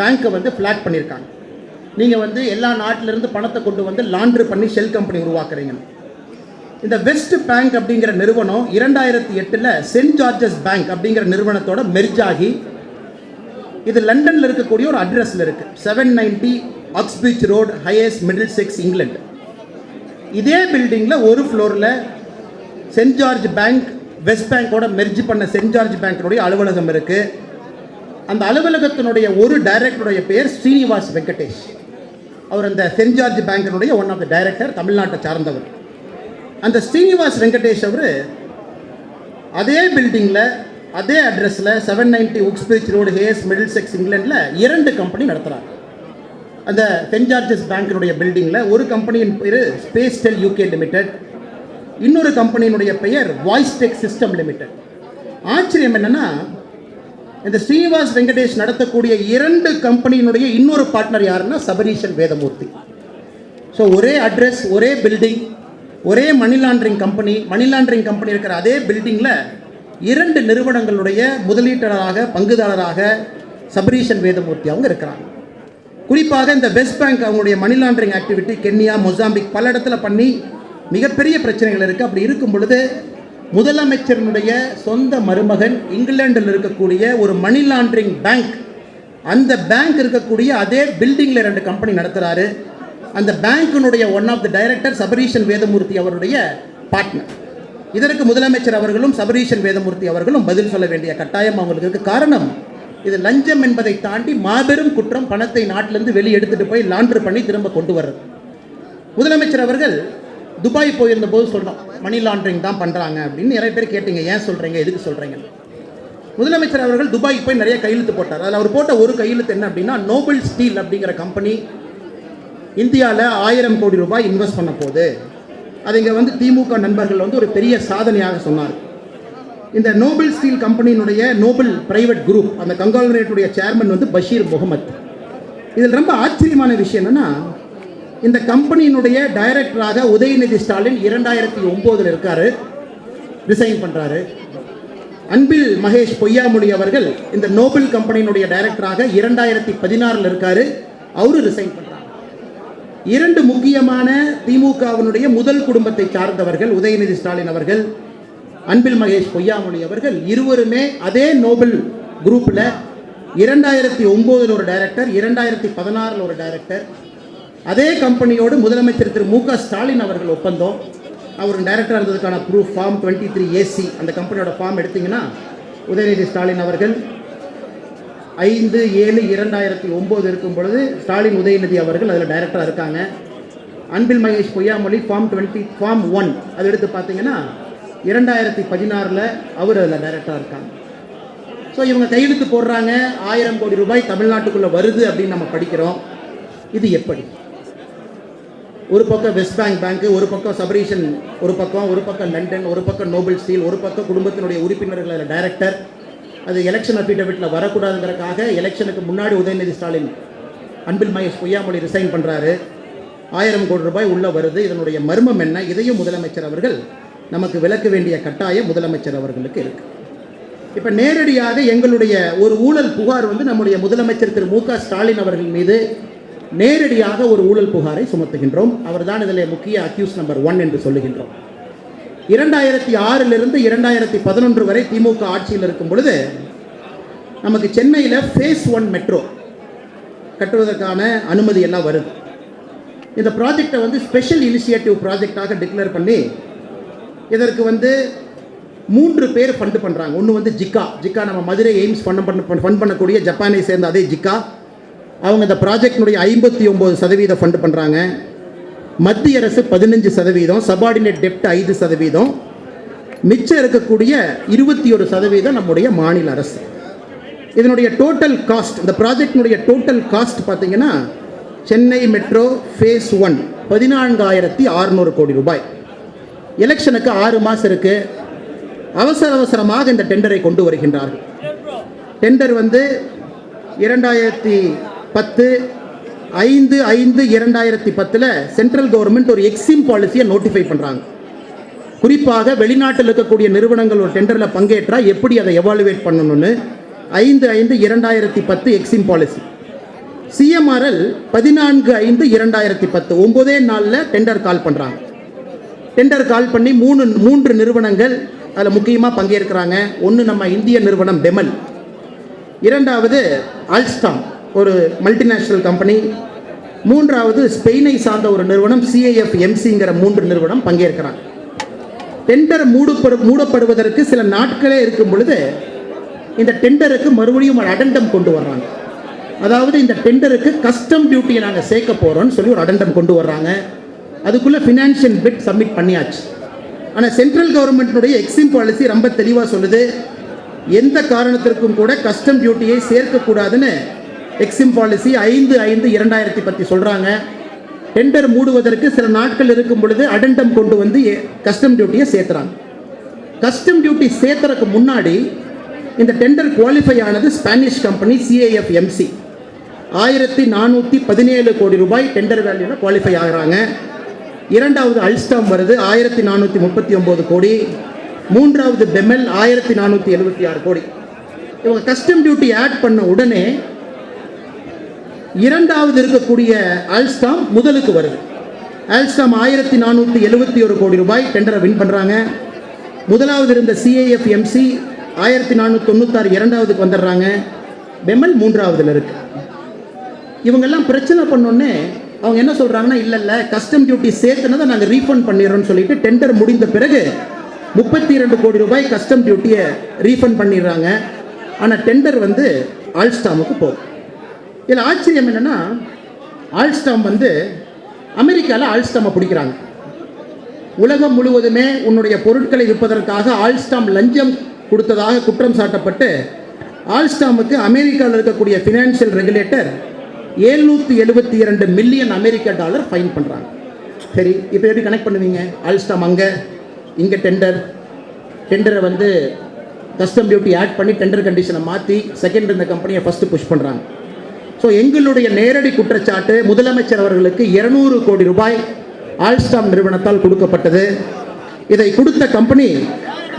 பேங்க்கை ஃப்ளாக் பண்ணியிருக்காங்க. நீங்கள் எல்லா நாட்டிலிருந்து பணத்தை கொண்டு லாண்டர் பண்ணி ஷெல் கம்பெனி உருவாக்குறீங்க. இந்த வெஸ்ட் பேங்க் அப்படிங்கிற நிறுவனம் 2008 சென்ட் ஜார்ஜஸ் பேங்க் அப்படிங்கிற நிறுவனத்தோட மெர்ஜ் ஆகி இது லண்டனில் இருக்கக்கூடிய ஒரு அட்ரஸில் இருக்குது, 790 Uxbridge road, Hayes Middlesex, England. இதே பில்டிங்கில் ஒரு ஃப்ளோரில் சென்ட் ஜார்ஜ் பேங்க் வெஸ்ட் பேங்கோட மெர்ஜ் பண்ண சென்ட் ஜார்ஜ் பேங்கினுடைய அலுவலகம் இருக்குது. அந்த அலுவலகத்தினுடைய ஒரு டைரக்டருடைய பேர் ஸ்ரீனிவாஸ் வெங்கடேஷ். அவர் அந்த சென்ட் ஜார்ஜ் பேங்கினுடைய ஒன் ஆஃப் த டைரக்டர், தமிழ்நாட்டை சார்ந்தவர். அந்த ஸ்ரீனிவாஸ் வெங்கடேஷ் அவர் அதே பில்டிங்கில் அதே அட்ரஸில் 790 உக்ஸ்பிரிட்ஜ் ரோடு, ஹேஸ், மிடில்செக்ஸ், இங்கிலாண்டில் 2 கம்பெனி நடத்துகிறார். அந்த சென்ட் ஜார்ஜஸ் பேங்கினுடைய பில்டிங்கில் ஒரு கம்பெனியின் பேர் ஸ்பேஸ் டெல் யூகே லிமிடெட், இன்னொரு கம்பெனியினுடைய பெயர் வாய்ஸ் டெக் சிஸ்டம் லிமிடெட். ஆச்சரியம் என்னென்னா, இந்த ஸ்ரீனிவாஸ் வெங்கடேஷ் நடத்தக்கூடிய 2 கம்பெனியினுடைய இன்னொரு பார்ட்னர் யாருன்னா சபரீஷன் வேதமூர்த்தி. ஸோ ஒரே அட்ரஸ், ஒரே பில்டிங், ஒரே மணி லாண்டரிங் கம்பெனி இருக்கிற அதே பில்டிங்கில் 2 நிறுவனங்களுடைய முதலீட்டாளராக பங்குதாரராக சபரீஷன் வேதமூர்த்தி அவங்க இருக்கிறாங்க. குறிப்பாக இந்த வெஸ்ட் பேங்க் அவங்களுடைய money laundering activity Kenya, Mozambique பல இடத்துல பண்ணி மிகப்பெரிய பிரச்சனைகள் இருக்குது. அப்படி இருக்கும் பொழுது முதலமைச்சரினுடைய சொந்த மருமகன் இங்கிலாண்டில் இருக்கக்கூடிய ஒரு மணி லாண்டரிங் பேங்க், அந்த பேங்க் இருக்கக்கூடிய அதே பில்டிங்கில் 2 கம்பெனி நடத்துகிறாரு. அந்த பேங்கினுடைய one of the director Sabareesan Vedamurthy அவருடைய பார்ட்னர். இதற்கு முதலமைச்சர் அவர்களும் சபரீஷன் வேதமூர்த்தி அவர்களும் பதில் சொல்ல வேண்டிய கட்டாயம் அவங்களுக்கு இருக்குது. காரணம், இது லஞ்சம் என்பதை தாண்டி மாபெரும் குற்றம். பணத்தை நாட்டிலிருந்து வெளியே எடுத்துகிட்டு போய் லாண்டர் பண்ணி திரும்ப கொண்டு வர்றது. முதலமைச்சர் அவர்கள் துபாய் போயிருந்த போது சொல்கிறோம் மணி லாண்டரிங் தான் பண்ணுறாங்க அப்படின்னு. நிறைய பேர் கேட்டீங்க, ஏன் சொல்கிறீங்க, எதுக்கு சொல்கிறீங்க? முதலமைச்சர் அவர்கள் துபாய்க்கு போய் நிறைய கையெழுத்து போட்டார். அதில் அவர் போட்ட ஒரு கையெழுத்து என்ன அப்படின்னா, நோபல் ஸ்டீல் அப்படிங்கிற கம்பெனி இந்தியாவில் 1000 கோடி ரூபாய் இன்வெஸ்ட் பண்ண போகுது. அது இங்கே வந்து திமுக நண்பர்கள் வந்து ஒரு பெரிய சாதனையாக சொன்னார். இந்த நோபல் ஸ்டீல் கம்பெனியினுடைய நோபல் பிரைவேட் குரூப் அந்த கங்காலரேட்டுடைய சேர்மன் வந்து பஷீர் முகமது. இதில் ரொம்ப ஆச்சரியமான விஷயம் என்னென்னா, இந்த கம்பெனியினுடைய டைரக்டராக உதயநிதி ஸ்டாலின் 2009 இருக்கார், ரிசைன் பண்ணுறாரு. அன்பில் மகேஷ் பொய்யாமொழி அவர்கள் இந்த நோபல் கம்பெனியினுடைய டைரக்டராக 2016 இருக்கார், அவரு ரிசைன் பண்ணுறாங்க. 2 முக்கியமான திமுகவினுடைய முதல் குடும்பத்தை சார்ந்தவர்கள் உதயநிதி ஸ்டாலின் அவர்கள், அன்பில் மகேஷ் பொய்யாமொழி அவர்கள் இருவருமே அதே நோபல் குரூப்பில் 2009 ஒரு டைரக்டர், 2016 ஒரு டைரக்டர். அதே கம்பெனியோடு முதலமைச்சர் திரு மு க ஸ்டாலின் அவர்கள் ஒப்பந்தம். அவர் டைரக்டர் இருந்ததுக்கான ப்ரூஃப் ஃபார்ம் 23AC அந்த கம்பெனியோட ஃபார்ம் எடுத்திங்கன்னா உதயநிதி ஸ்டாலின் அவர்கள் 5/7/2009 இருக்கும் பொழுது ஸ்டாலின் உதயநிதி அவர்கள் அதில் டைரக்டராக இருக்காங்க. அன்பில் மகேஷ் பொய்யாமொழி ஃபார்ம் 1 அது எடுத்து பார்த்தீங்கன்னா 2016 அவர் அதில் டைரக்டராக இருக்காங்க. ஸோ இவங்க கையெழுத்து போடுறாங்க, 1000 கோடி ரூபாய் தமிழ்நாட்டுக்குள்ளே வருது அப்படின்னு நம்ம படிக்கிறோம். இது எப்படி? ஒரு பக்கம் வெஸ்ட் பேங்க், ஒரு பக்கம் சபரீஷன், ஒரு பக்கம் லண்டன், ஒரு பக்கம் நோபல் ஸ்டீல், ஒரு பக்கம் குடும்பத்தினுடைய உறுப்பினர்கள் அதில் டைரக்டர். அது எலெக்ஷன் அஃபிடவிட்டில் வரக்கூடாதுங்கிறதுக்காக எலெக்ஷனுக்கு முன்னாடி உதயநிதி ஸ்டாலின் அன்பில் மகேஷ் பொய்யாமொழி ரிசைன் பண்ணுறாரு. 1000 கோடி ரூபாய் உள்ளே வருது. இதனுடைய மர்மம் என்ன? இதையும் முதலமைச்சர் அவர்கள் நமக்கு விளக்க வேண்டிய கட்டாயம் முதலமைச்சர் அவர்களுக்கு இருக்குது. இப்போ நேரடியாக எங்களுடைய ஒரு ஊழல் புகார் வந்து நம்முடைய முதலமைச்சர் திரு மு க ஸ்டாலின் அவர்கள் மீது நேரடியாக ஒரு ஊழல் புகாரை சுமத்துகின்றோம். அவர் தான் இதில் முக்கிய அக்யூஸ் நம்பர் 1 என்று சொல்லுகின்றோம். 2006 2011 வரை திமுக ஆட்சியில் இருக்கும் பொழுது நமக்கு சென்னையில் ஃபேஸ் 1 மெட்ரோ கட்டுவதற்கான அனுமதி எல்லாம் வருது. இந்த ப்ராஜெக்டை வந்து ஸ்பெஷல் இனிஷியேட்டிவ் ப்ராஜெக்டாக டிக்ளேர் பண்ணி இதற்கு வந்து 3 பேர் ஃபண்டு பண்ணுறாங்க. ஒன்று வந்து ஜிக்கா நம்ம மதுரை எய்ம்ஸ் ஃபண்ட் பண்ணக்கூடிய ஜப்பானை சேர்ந்த அதே ஜிக்கா, அவங்க இந்த ப்ராஜெக்டினுடைய 59% ஃபண்டு பண்ணுறாங்க. மத்திய அரசு 15%, சபார்டினேட் டெப்ட் 5%, மிச்சம் இருக்கக்கூடிய 21% நம்முடைய மாநில அரசு. இதனுடைய டோட்டல் காஸ்ட், இந்த ப்ராஜெக்டினுடைய டோட்டல் காஸ்ட் பார்த்தீங்கன்னா சென்னை மெட்ரோ ஃபேஸ் 1 14,600 கோடி ரூபாய். எலெக்ஷனுக்கு 6 மாதம் இருக்குது. அவசரமாக இந்த டெண்டரை கொண்டு வருகின்றார்கள். டெண்டர் வந்து 5/5/2010 சென்ட்ரல் கவர்மெண்ட் ஒரு எக்ஸிம் பாலிசியை நோட்டிஃபை பண்ணுறாங்க. குறிப்பாக வெளிநாட்டில் இருக்கக்கூடிய நிறுவனங்கள் ஒரு டெண்டரில் பங்கேற்றா எப்படி அதை எவாலுவேட் பண்ணணும்னு 5/5/2010 எக்ஸிம் பாலிசி. CMRL 14/5/2010 9 நாளில் டெண்டர் கால் பண்ணுறாங்க. டெண்டர் கால் பண்ணி 3 நிறுவனங்கள் அதில் முக்கியமாக பங்கேற்கிறாங்க. ஒன்று நம்ம இந்திய நிறுவனம் பெமல், இரண்டாவது அல்ஸ்டாம் ஒரு மல்டிநேஷ்னல் கம்பெனி, மூன்றாவது ஸ்பெயினை சார்ந்த ஒரு நிறுவனம் CIFMCங்கிற 3 நிறுவனம் பங்கேற்கிறாங்க. டெண்டர் மூடப்படுவதற்கு சில நாட்களே இருக்கும் பொழுது இந்த டெண்டருக்கு மறுபடியும் ஒரு அடெண்டம் கொண்டு வர்றாங்க. அதாவது இந்த டெண்டருக்கு கஸ்டம் டியூட்டியை நாங்கள் சேர்க்க போகிறோம்னு சொல்லி ஒரு அடெண்டம் கொண்டு வர்றாங்க. அதுக்குள்ளே ஃபினான்ஷியல் பிட் சப்மிட் பண்ணியாச்சு. ஆனால் சென்ட்ரல் கவர்மெண்ட்டினுடைய எக்ஸிம் பாலிசி ரொம்ப தெளிவாக சொல்லுது, எந்த காரணத்திற்கும் கூட கஸ்டம் டியூட்டியை சேர்க்கக்கூடாதுன்னு எக்ஸிம் பாலிசி 5/5/2010 சொல்கிறாங்க. டெண்டர் மூடுவதற்கு சில நாட்கள் இருக்கும் பொழுது அடெண்டம் கொண்டு வந்து கஸ்டம் டியூட்டியை சேர்த்துறாங்க. கஸ்டம் டியூட்டி சேர்த்துறதுக்கு முன்னாடி இந்த டெண்டர் குவாலிஃபை ஆனது ஸ்பானிஷ் கம்பெனி CIFMC 1417 கோடி ரூபாய் டெண்டர் வேல்யூவில் குவாலிஃபை ஆகிறாங்க. இரண்டாவது அல்ஸ்டாம் வருது 1439 கோடி, மூன்றாவது பெமெல் 1476 கோடி. இவங்க கஸ்டம் டியூட்டி ஆட் பண்ண உடனே இரண்டாவது இருக்கக்கூடிய அல்ஸ்டாம் முதலுக்கு வருது. அல்ஸ்டாம் 1471 கோடி ரூபாய் டெண்டரை வின் பண்ணுறாங்க. முதலாவது இருந்த CIFMC 1496 இரண்டாவதுக்கு வந்துடுறாங்க. பெமெல் மூன்றாவதுல இருக்கு. இவங்கெல்லாம் பிரச்சனை பண்ணோன்னே அவங்க என்ன சொல்கிறாங்கன்னா, இல்லை கஸ்டம் டியூட்டி சேர்த்துனதை நாங்கள் ரீஃபண்ட் பண்ணிடுறோம்னு சொல்லிட்டு டெண்டர் முடிந்த பிறகு 32 கோடி ரூபாய் கஸ்டம் டியூட்டியை ரீஃபண்ட் பண்ணிடுறாங்க. ஆனால் டெண்டர் வந்து ஆல்ஸ்டாமுக்கு போகுது. இதில் ஆச்சரியம் என்னென்னா, ஆல்ஸ்டாம் வந்து அமெரிக்காவில் ஆல்ஸ்டாமை பிடிக்கிறாங்க. உலகம் முழுவதுமே உன்னுடைய பொருட்களை விற்பதற்காக ஆல்ஸ்டாம் லஞ்சம் கொடுத்ததாக குற்றம் சாட்டப்பட்டு ஆல்ஸ்டாமுக்கு அமெரிக்காவில் இருக்கக்கூடிய ஃபினான்ஷியல் ரெகுலேட்டர் 772 மில்லியன் அமெரிக்க டாலர் ஃபைன் பண்ணுறாங்க. சரி, இப்போ எப்படி கனெக்ட் பண்ணுவீங்க? ஆல்ஸ்டாம் அங்கே இங்கே டெண்டரை வந்து கஸ்டம் டியூட்டி ஆட் பண்ணி டெண்டர் கண்டிஷனை மாற்றி செகண்ட் இந்த கம்பெனியை ஃபஸ்ட்டு புஷ் பண்ணுறாங்க. ஸோ எங்களுடைய நேரடி குற்றச்சாட்டு, முதலமைச்சர் அவர்களுக்கு 200 கோடி ரூபாய் ஆல்ஸ்டாம் நிறுவனத்தால் கொடுக்கப்பட்டது. இதை கொடுத்த company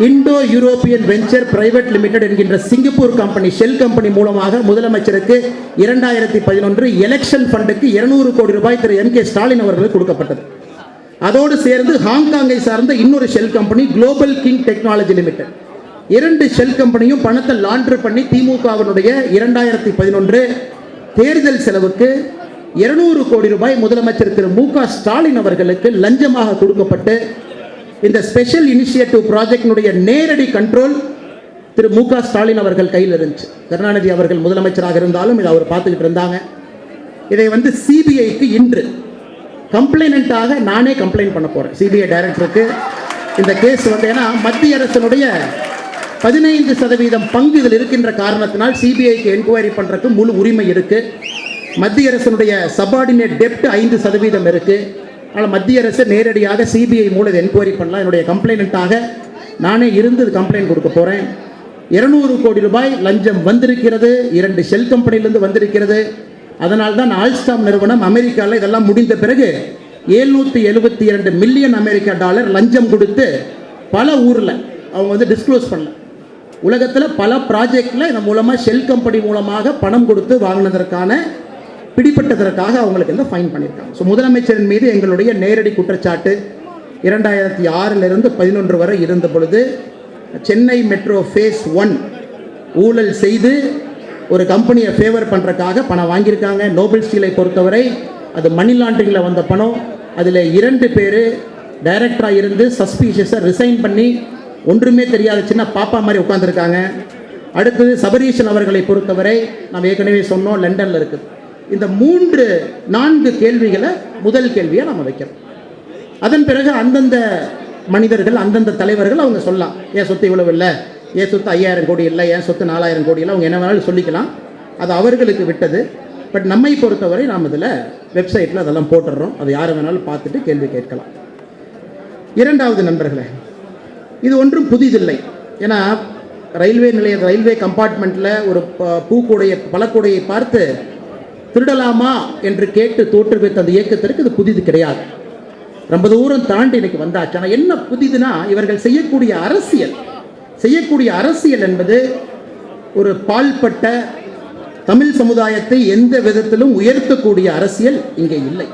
Indo European venture private limited என்கின்ற சிங்கப்பூர் கம்பெனி, ஷெல் கம்பெனி மூலமாக முதலமைச்சருக்கு 2011 எலெக்ஷன் ஃபண்டுக்கு 200 கோடி ரூபாய் திரு M.K. ஸ்டாலின் அவர்களுக்கு கொடுக்கப்பட்டது. அதோடு சேர்ந்து ஹாங்காங்கை சார்ந்த இன்னொரு shell company global king technology limited, 2 shell கம்பெனியும் பணத்தை லாண்டர் பண்ணி திமுகவினுடைய 2011 தேர்தல் செலவுக்கு 200 கோடி ரூபாய் முதலமைச்சர் திரு M.K. ஸ்டாலின் அவர்களுக்கு லஞ்சமாக கொடுக்கப்பட்டு இந்த ஸ்பெஷல் இனிஷியேட்டிவ் ப்ராஜெக்டினுடைய நேரடி கண்ட்ரோல் திரு M.K. ஸ்டாலின் அவர்கள் கையில் இருந்துச்சு. கருணாநிதி அவர்கள் முதலமைச்சராக இருந்தாலும் இதை அவர் பார்த்துக்கிட்டு இருந்தாங்க. இதை வந்து சிபிஐக்கு இன்று கம்ப்ளைனண்டாக நானே கம்ப்ளைண்ட் பண்ண போகிறேன். சிபிஐ டைரக்டருக்கு இந்த கேஸ் வந்து, ஏன்னா மத்திய அரசினுடைய 15% பங்கு இதில் இருக்கின்ற காரணத்தினால் சிபிஐக்கு என்கொயரி பண்ணுறதுக்கு முழு உரிமை இருக்குது. மத்திய அரசினுடைய சபார்டினேட் டெப்ட் 5% இருக்குது. அதனால் மத்திய அரசு நேரடியாக சிபிஐ மூலம் என்கொயரி பண்ணலாம். என்னுடைய கம்ப்ளைனண்ட்டாக நானே இருந்து கம்ப்ளைண்ட் கொடுக்க போகிறேன். 200 கோடி ரூபாய் லஞ்சம் வந்திருக்கிறது, 2 ஷெல் கம்பெனிலிருந்து வந்திருக்கிறது. அதனால் தான் ஆல்ஸ்டாம் நிறுவனம் அமெரிக்காவில் இதெல்லாம் முடிந்த பிறகு 772 மில்லியன் அமெரிக்க டாலர் லஞ்சம் கொடுத்து பல ஊரில் அவங்க வந்து டிஸ்க்ளோஸ் பண்ணல. உலகத்தில் பல ப்ராஜெக்டில் இந்த மூலமாக ஷெல் கம்பெனி மூலமாக பணம் கொடுத்து வாங்கினதற்கான பிடிப்பட்டதற்காக அவங்களுக்கு வந்து ஃபைன் பண்ணியிருக்காங்க. ஸோ முதலமைச்சரின் மீது எங்களுடைய நேரடி குற்றச்சாட்டு 2006 11 வரை இருந்த பொழுது சென்னை மெட்ரோ ஃபேஸ் 1 ஊழல் செய்து ஒரு கம்பெனியை ஃபேவர் பண்ணுறதுக்காக பணம் வாங்கியிருக்காங்க. நோபல் ஸ்டீலை பொறுத்தவரை அது மணி லாண்டரிங்கில் வந்த பணம். அதில் 2 பேர் டைரக்டராக இருந்து சஸ்பீஷியஸாக ரிசைன் பண்ணி ஒன்றுமே தெரியாத சின்ன பாப்பா மாதிரி உட்காந்துருக்காங்க. அடுத்தது சபரீஷன் அவர்களை பொறுத்தவரை நாம் ஏற்கனவே சொன்னோம், லண்டனில் இருக்குது. இந்த 4 கேள்விகளை முதல் கேள்வியாக நம்ம வைக்கிறோம். அதன் பிறகு அந்தந்த மனிதர்கள், அந்தந்த தலைவர்கள் அவங்க சொல்லலாம், ஏன் சொத்து இவ்வளவு இல்லை, ஏன் சொத்து 5000 கோடி இல்லை, ஏன் சொத்து 4000 கோடி இல்லை, அவங்க என்ன வேணாலும் சொல்லிக்கலாம். அது அவர்களுக்கு விட்டது. பட் நம்மை பொறுத்தவரை நாம் இதில் வெப்சைட்டில் அதெல்லாம் போட்டுடுறோம். அது யார் வேணாலும் பார்த்துட்டு கேள்வி கேட்கலாம். 2வது நண்பர்களே, இது ஒன்றும் புதிதில்லை. ஏன்னா ரயில்வே கம்பார்ட்மெண்ட்டில் ஒரு பழக்கூடையை பார்த்து திருடலாமா என்று கேட்டு தோற்றுவித்த அந்த இயக்கத்திற்கு இது புதிது கிடையாது. ரொம்ப தூரம் தாண்டி இன்னைக்கு வந்தாச்சு. ஆனால் என்ன புதிதுனா, இவர்கள் செய்யக்கூடிய அரசியல் என்பது ஒரு பால்பட்ட தமிழ் சமுதாயத்தை எந்த விதத்திலும் உயர்த்தக்கூடிய அரசியல் இங்கே இல்லை.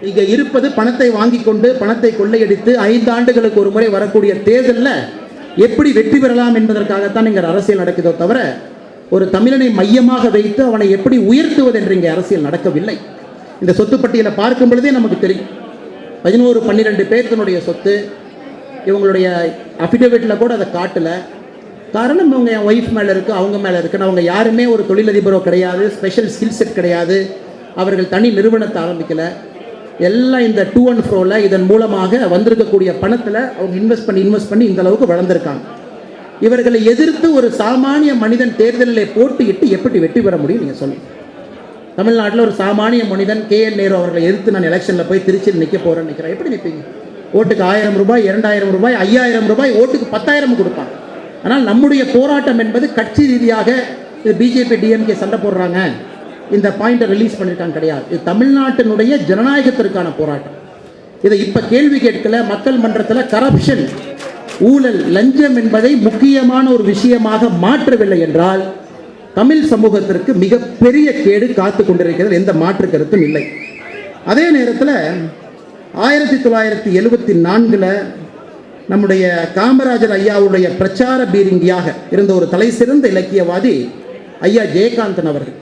இங்கே இருப்பது பணத்தை வாங்கி கொண்டு பணத்தை கொள்ளையடித்து 5 ஆண்டுகளுக்கு ஒரு முறை வரக்கூடிய தேர்தலில் எப்படி வெற்றி பெறலாம் என்பதற்காகத்தான் இங்கே அரசியல் நடக்குதோ தவிர ஒரு தமிழனை மையமாக வைத்து அவனை எப்படி உயர்த்துவது என்று இங்கே அரசியல் நடக்கவில்லை. இந்த சொத்து பட்டியலை பார்க்கும் பொழுதே நமக்கு தெரியும். 11-12 பேர்த்தினுடைய சொத்து. இவங்களுடைய அஃபிடேவிட்டில் கூட அதை காட்டலை. காரணம், இவங்க என் ஒய்ஃப் மேலே இருக்குது, அவங்க மேலே இருக்குன்னு. அவங்க யாருமே ஒரு தொழிலதிபரோ கிடையாது, ஸ்பெஷல் ஸ்கில் செட் கிடையாது, அவர்கள் தனி நிறுவனத்தை ஆரம்பிக்கலை. எல்லாம் இந்த டூ அண்ட் ஃப்ரோவில் இதன் மூலமாக வந்திருக்கக்கூடிய பணத்தில் அவங்க இன்வெஸ்ட் பண்ணி இந்த அளவுக்கு வளர்ந்துருக்காங்க. இவர்களை எதிர்த்து ஒரு சாமானிய மனிதன் தேர்தலில் போட்டியிட்டு எப்படி வெற்றி பெற முடியும் நீங்கள் சொல்லுங்கள்? தமிழ்நாட்டில் ஒரு சாமானிய மனிதன் KN நேரு அவர்களை எதிர்த்து நான் எலெக்ஷனில் போய் திருச்சியில் நிற்க போகிறேன்னு நிற்கிறேன். எப்படி நிற்பீங்க? ஓட்டுக்கு 1000 ரூபாய், 2000 ரூபாய், 5000 ரூபாய், ஓட்டுக்கு 10,000 கொடுப்பாங்க. ஆனால் நம்முடைய போராட்டம் என்பது கட்சி ரீதியாக இது பிஜேபி DMK சண்டை போடுறாங்க, இந்த பாயிண்டை ரிலீஸ் பண்ணியிருக்காங்க கிடையாது. இது தமிழ்நாட்டினுடைய ஜனநாயகத்திற்கான போராட்டம். இதை இப்போ கேள்வி கேட்கல. மக்கள் மன்றத்தில் கரப்ஷன், ஊழல், லஞ்சம் என்பதை முக்கியமான ஒரு விஷயமாக மாற்றவில்லை என்றால் தமிழ் சமூகத்திற்கு மிகப்பெரிய கேடு காத்து கொண்டிருக்கிறது, எந்த மாற்று கருத்தும் இல்லை. அதே நேரத்தில் 1974 நம்முடைய காமராஜர் ஐயாவுடைய பிரச்சார பீரிங்கியாக இருந்த ஒரு தலை சிறந்த இலக்கியவாதி ஐயா ஜெயகாந்தன் அவர்கள்,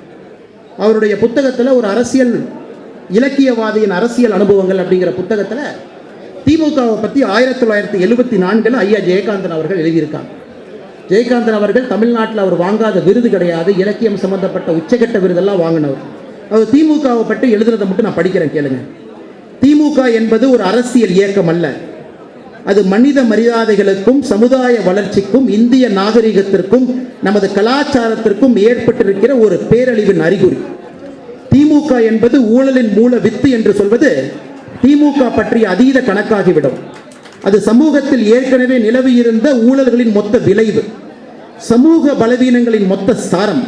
அவருடைய புத்தகத்தில் ஒரு அரசியல் இலக்கியவாதியின் அரசியல் அனுபவங்கள் அப்படிங்கிற புத்தகத்தில் திமுகவை பற்றி 1974 ஐயா ஜெயகாந்தன் அவர்கள் எழுதியிருக்காங்க. ஜெயகாந்தன் அவர்கள் தமிழ்நாட்டில் அவர் வாங்காத விருது கிடையாது, இலக்கியம் சம்பந்தப்பட்ட உச்சகட்ட விருதெல்லாம் வாங்கினவர். அவர் திமுகவை பற்றி எழுதுறதை மட்டும் நான் படிக்கிறேன், கேளுங்க. திமுக என்பது ஒரு அரசியல் இயக்கம் அல்ல, அது மனித மரியாதைகளுக்கும் சமுதாய வளர்ச்சிக்கும் இந்திய நாகரிகத்திற்கும் நமது கலாச்சாரத்திற்கும் ஏற்பட்டிருக்கிற ஒரு பேரழிவின் அறிகுறி. திமுக என்பது ஊழலின் மூல வித்து என்று சொல்வது திமுக பற்றிய அதீத கணக்காகிவிடும். அது சமூகத்தில் ஏற்கனவே நிலவியிருந்த ஊழல்களின் மொத்த விளைவு, சமூக பலவீனங்களின் மொத்த சாரம்.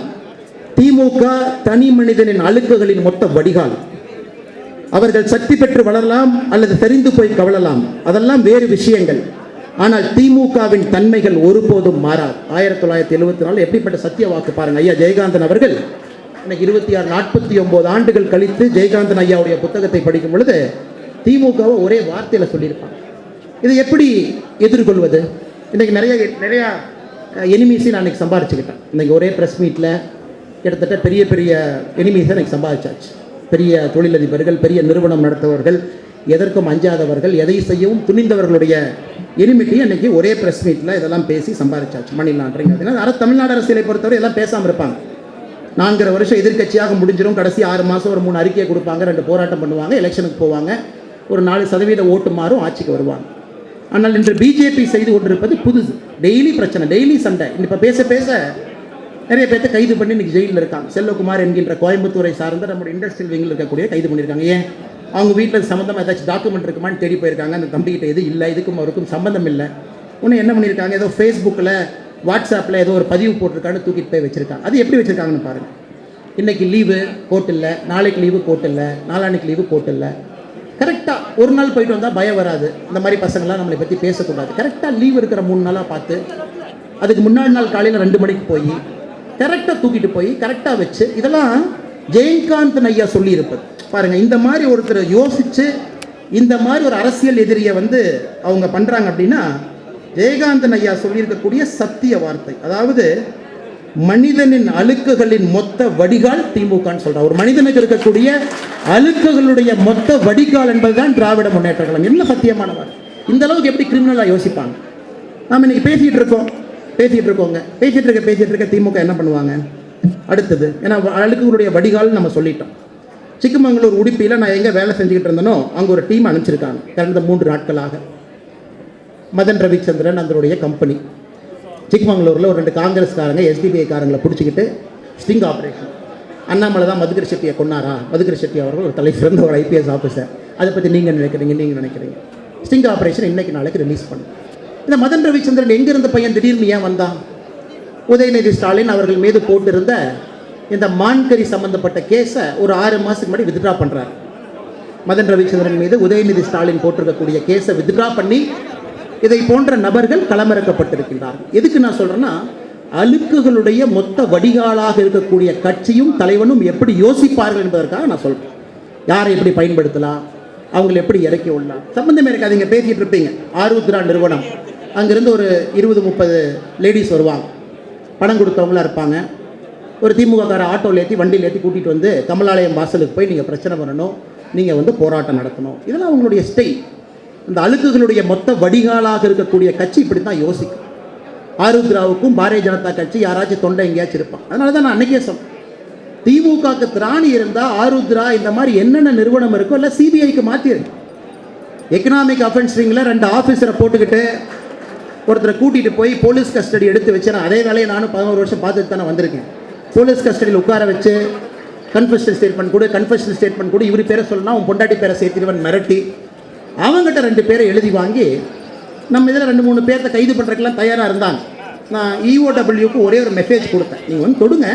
திமுக தனி மனிதனின் அழுக்குகளின் மொத்த வடிகால். அவர்கள் சக்தி பெற்று வளரலாம் அல்லது தெரிந்து போய் கவலலாம், அதெல்லாம் வேறு விஷயங்கள். ஆனால் திமுகவின் தன்மைகள் ஒருபோதும் மாறாது. 1974 எப்படிப்பட்ட சத்திய வாக்கு பாருங்க. ஐயா ஜெயகாந்தன் அவர்கள் இன்னைக்கு 46-49 ஆண்டுகள் கழித்து ஜெயகாந்தன் ஐயாவுடைய புத்தகத்தை படிக்கும் பொழுது திமுகவை ஒரே வார்த்தையில் சொல்லியிருப்பாங்க. இதை எப்படி எதிர்கொள்வது? இன்றைக்கி நிறையா எனிமீஸை நான் இன்றைக்கி சம்பாரிச்சுக்கிட்டேன். இன்றைக்கி ஒரே ப்ரெஸ் மீட்டில் கிட்டத்தட்ட பெரிய பெரிய எனிமீஸை இன்றைக்கி சம்பாதிச்சாச்சு. பெரிய தொழிலதிபர்கள், பெரிய நிறுவனம் நடத்துபவர்கள், எதற்கும் அஞ்சாதவர்கள், எதை செய்யவும் துணிந்தவர்களுடைய எனிமிட்டி அன்றைக்கி ஒரே ப்ரெஸ் மீட்டில் இதெல்லாம் பேசி சம்பாதிச்சாச்சு. மணி லாண்டரிங் அதனால் தமிழ்நாடு அரசியலை பொறுத்தவரை எல்லாம் பேசாமல் இருப்பாங்க. 4 வருஷம் எதிர்க்கட்சியாக முடிஞ்சிடும். கடைசி 6 மாதம் ஒரு 3 அறிக்கையை கொடுப்பாங்க, 2 போராட்டம் பண்ணுவாங்க, எலெக்ஷனுக்கு போவாங்க, ஒரு 4% ஓட்டு மாறும், ஆட்சிக்கு வருவாங்க. ஆனால் இன்று பிஜேபி செய்து கொண்டிருப்பது புதுசு. டெய்லி பிரச்சனை, டெய்லி சண்டை. இப்போ பேச பேச நிறைய பேர்த்த கைது பண்ணி இன்றைக்கி ஜெயிலில் இருக்காங்க. செல்வகுமார் என்கின்ற கோயம்புத்தூரை சார்ந்த நம்முடைய இண்டஸ்ட்ரியல் விங்கில் இருக்கக்கூடிய கைது பண்ணியிருக்காங்க. ஏன்? அவங்க வீட்டில் சம்மந்தமாக ஏதாச்சும் டாக்குமெண்ட் இருக்குமான்னு தேடி போயிருக்காங்க. அந்த தம்பிக்கிட்ட எது இல்லை, இதுக்கும் அவருக்கும் சம்மந்தம் இல்லை. ஒன்று என்ன பண்ணியிருக்காங்க, ஏதோ ஃபேஸ்புக்கில் வாட்ஸ்அப்பில் ஏதோ ஒரு பதிவு போட்டிருக்கான்னு தூக்கிட்டு போய் வச்சுருக்காங்க. அது எப்படி வச்சுருக்காங்கன்னு பாருங்கள். இன்றைக்கி லீவு கோர்ட் இல்லை, நாளைக்கு லீவு கோர்ட் இல்லை, நாளான்னைக்கு லீவு கோர்ட் இல்லை. கரெக்டாக ஒரு நாள் போயிட்டு வந்தால் பயம் வராது. இந்த மாதிரி பசங்களாம் நம்மளை பற்றி பேசக்கூடாது. கரெக்டாக லீவ் இருக்கிற 3 நாளாக பார்த்து அதுக்கு முன்னாடி நாள் காலையில் 2 மணிக்கு போய் கரெக்டாக தூக்கிட்டு போய் கரெக்டாக வச்சு, இதெல்லாம் ஜெயகாந்தன் ஐயா சொல்லியிருப்பது பாருங்கள். இந்த மாதிரி ஒருத்தர் யோசித்து இந்த மாதிரி ஒரு அரசியல் எதிரியை அவங்க பண்ணுறாங்க அப்படின்னா ஜெயகாந்தன் ஐயா சொல்லியிருக்கக்கூடிய சத்திய வார்த்தை. அதாவது மனிதனின் அழுக்குகளின் மொத்த வடிகால் திமுகன்னு சொல்கிறார். ஒரு மனிதனுக்கு இருக்கக்கூடிய அழுக்குகளுடைய மொத்த வடிகால் என்பதுதான் திராவிட முன்னேற்ற கழகம். என்ன சத்தியமானவர்! இந்த அளவுக்கு எப்படி கிரிமினலாக யோசிப்பாங்க? நாம் இன்னைக்கு பேசிகிட்டு இருக்க திமுக என்ன பண்ணுவாங்க அடுத்தது? ஏன்னா அழுக்குகளுடைய வடிகால் நம்ம சொல்லிட்டோம். சிக்கமங்களூர் உடுப்பியில் நான் எங்கே வேலை செஞ்சுக்கிட்டு இருந்தேனோ அங்கே ஒரு டீம் அனுப்பிச்சிருக்காங்க. கடந்த 3 நாட்களாக மதன் ரவிச்சந்திரன் அதனுடைய கம்பெனி சிக்கமங்களூரில் ஒரு 2 காங்கிரஸ்காரங்க எஸ்டிபிஐ காரங்களை பிடிச்சிக்கிட்டு ஸ்டிங் ஆப்ரேஷன். அண்ணாமலை தான் மதுக்கர் செட்டியை கொண்டாரா? மதுக்கர் செட்டி அவர்கள் ஒரு சிறந்த ஒரு IPS ஆஃபீஸர். அதை பற்றி நீங்கள் நினைக்கிறீங்க. ஸ்டிங் ஆப்ரேஷன் இன்னைக்கு நாளைக்கு ரிலீஸ் பண்ணு. இந்த மதன் ரவிச்சந்திரன் எங்கிருந்த பையன் திடீர்னு ஏன் வந்தான்? உதயநிதி ஸ்டாலின் அவர்கள் மீது போட்டிருந்த இந்த மான்கறி சம்பந்தப்பட்ட கேஸை ஒரு 6 மாதத்துக்கு முன்னாடி வித்ட்ரா பண்ணுறார். மதன் ரவிச்சந்திரன் மீது உதயநிதி ஸ்டாலின் போட்டிருக்கக்கூடிய கேஸை வித்ட்ரா பண்ணி இதை போன்ற நபர்கள் களமிறக்கப்பட்டிருக்கின்றார்கள். எதுக்கு நான் சொல்கிறேன்னா, அழுக்குகளுடைய மொத்த வடிகாலாக இருக்கக்கூடிய கட்சியும் தலைவனும் எப்படி யோசிப்பார்கள் என்பதற்காக நான் சொல்கிறேன். யாரை எப்படி பயன்படுத்தலாம், அவங்களை எப்படி இறக்கி விடலாம், சம்பந்தமே இருக்காது. நீங்கள் பேசிகிட்டு இருப்பீங்க. ஆருத்ரா நிறுவனம், அங்கேருந்து ஒரு 20-30 லேடிஸ் வருவாங்க, பணம் கொடுத்தவங்களாம் இருப்பாங்க. ஒரு திமுககார ஆட்டோவில் ஏற்றி வண்டியில் ஏற்றி கூட்டிகிட்டு வந்து கமலாலயம் வாசலுக்கு போய் நீங்கள் பிரச்சனை பண்ணணும், நீங்கள் போராட்டம் நடத்தணும். இதெல்லாம் அவங்களுடைய ஸ்டைல். இந்த அழுக்குகளுடைய மொத்த வடிகாலாக இருக்கக்கூடிய கட்சி இப்படி தான் யோசிக்கும். ஆருத்ராவுக்கும் பாரதிய ஜனதா கட்சி யாராச்சும் தொண்டை எங்கேயாச்சும் இருப்பான். அதனால தான் நான் அன்றைக்கே சொன்னேன், திமுகவுக்கு திராணி இருந்தால் ஆருத்ரா இந்த மாதிரி என்னென்ன நிறுவனம் இருக்கோ இல்லை சிபிஐக்கு மாற்றிருக்கு. எக்கனாமிக் அஃபென்ஸ் விங்கில் 2 ஆஃபீஸரை போட்டுக்கிட்டு ஒருத்தரை கூட்டிகிட்டு போய் போலீஸ் கஸ்டடி எடுத்து வச்சு, நான் அதே வேலையை நானும் 11 வருஷம் பார்த்துட்டு தானே வந்திருக்கேன். போலீஸ் கஸ்டடியில் உட்கார வச்சு கன்ஃபெஷனல் ஸ்டேட்மெண்ட் கூட இவர் பேரை சொல்லணும், அவன் பொண்டாட்டி பேரை சேர்த்திடுவன் மிரட்டி அவங்ககிட்ட 2 பேரை எழுதி வாங்கி நம்ம இதில் 2-3 பேர்த்த கைது பண்ணுறதுக்கெல்லாம் தயாராக இருந்தாங்க. நான் EOWக்கு ஒரே ஒரு மெசேஜ் கொடுத்தேன், நீங்கள் தொடுங்க,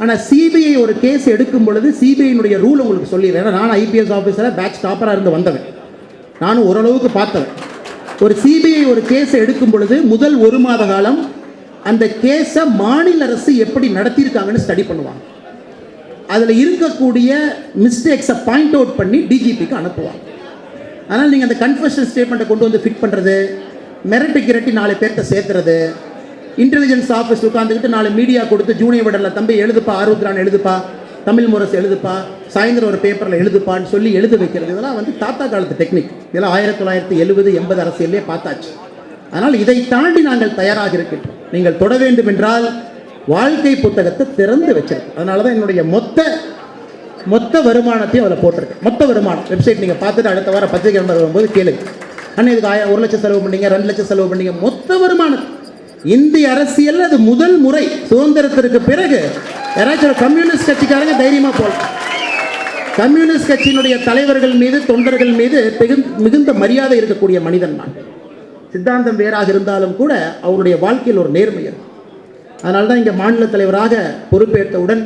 ஆனால் சிபிஐ ஒரு கேஸ் எடுக்கும் பொழுது சிபிஐனுடைய ரூல் உங்களுக்கு சொல்லிடுறேன். ஏன்னா நான் IPS ஆஃபீஸராக பேட்ச் டாப்பராக இருந்து வந்தவன், நானும் ஓரளவுக்கு பார்த்தவன். ஒரு சிபிஐ ஒரு கேஸை எடுக்கும் பொழுது முதல் 1 மாத காலம் அந்த கேஸை மாநில அரசு எப்படி நடத்தியிருக்காங்கன்னு ஸ்டடி பண்ணுவாங்க. அதில் இருக்கக்கூடிய மிஸ்டேக்ஸை பாயிண்ட் அவுட் பண்ணி டிஜிபிக்கு அனுப்புவாங்க. அதனால் நீங்கள் அந்த கன்ஃபெஷன் ஸ்டேட்மெண்ட்டை கொண்டு வந்து ஃபிட் பண்ணுறது, மிரட்டி 4 பேர்த்த சேர்த்துறது, இன்டெலிஜென்ஸ் ஆஃபீஸ் உட்காந்துக்கிட்டு 4 மீடியா கொடுத்து ஜூனியர் விடலில் தம்பி எழுதுப்பா, ஆருத்ரான் எழுதுப்பா, தமிழ் முரசு எழுதுப்பா, சாயந்தரம் ஒரு பேப்பரில் எழுதுப்பான்னு சொல்லி எழுத வைக்கிறது. இதெல்லாம் தாத்தா காலத்து டெக்னிக். இதெல்லாம் 1970-80 அரசியலே பார்த்தாச்சு. அதனால் இதை தாண்டி நாங்கள் தயாராக இருக்கின்றோம். நீங்கள் தொட வேண்டும் என்றால் வாழ்க்கை புத்தகத்தை திறந்து வச்சிருக்கேன். அதனால தான் என்னுடைய மொத்த வருமானத்தையும் அதில் போட்டிருக்கேன். மொத்த வருமானம் வெப்சைட் நீங்கள் பார்த்துட்டு அடுத்த வாரம் பத்திரிகை நம்பர் வரும்போது கேளுங்க. அண்ணன் இதுக்கு 1 லட்சம் செலவு பண்ணீங்க, 2 லட்சம் செலவு பண்ணீங்க. மொத்த வருமானம் இந்திய அரசியல் அது முதல் முறை சுதந்திரத்திற்கு பிறகு யாராச்சும் கம்யூனிஸ்ட் கட்சிக்காரங்க தைரியமா போகலாம். கம்யூனிஸ்ட் கட்சியினுடைய தலைவர்கள் மீது, தொண்டர்கள் மீது மிகுந்த மரியாதை இருக்கக்கூடிய மனிதன் நான். சித்தாந்தம் வேறாக இருந்தாலும் கூட அவருடைய வாழ்க்கையில் ஒரு நேர்மை இருக்கும். அதனால தான் இங்கே மாநில தலைவராக பொறுப்பேற்றவுடன்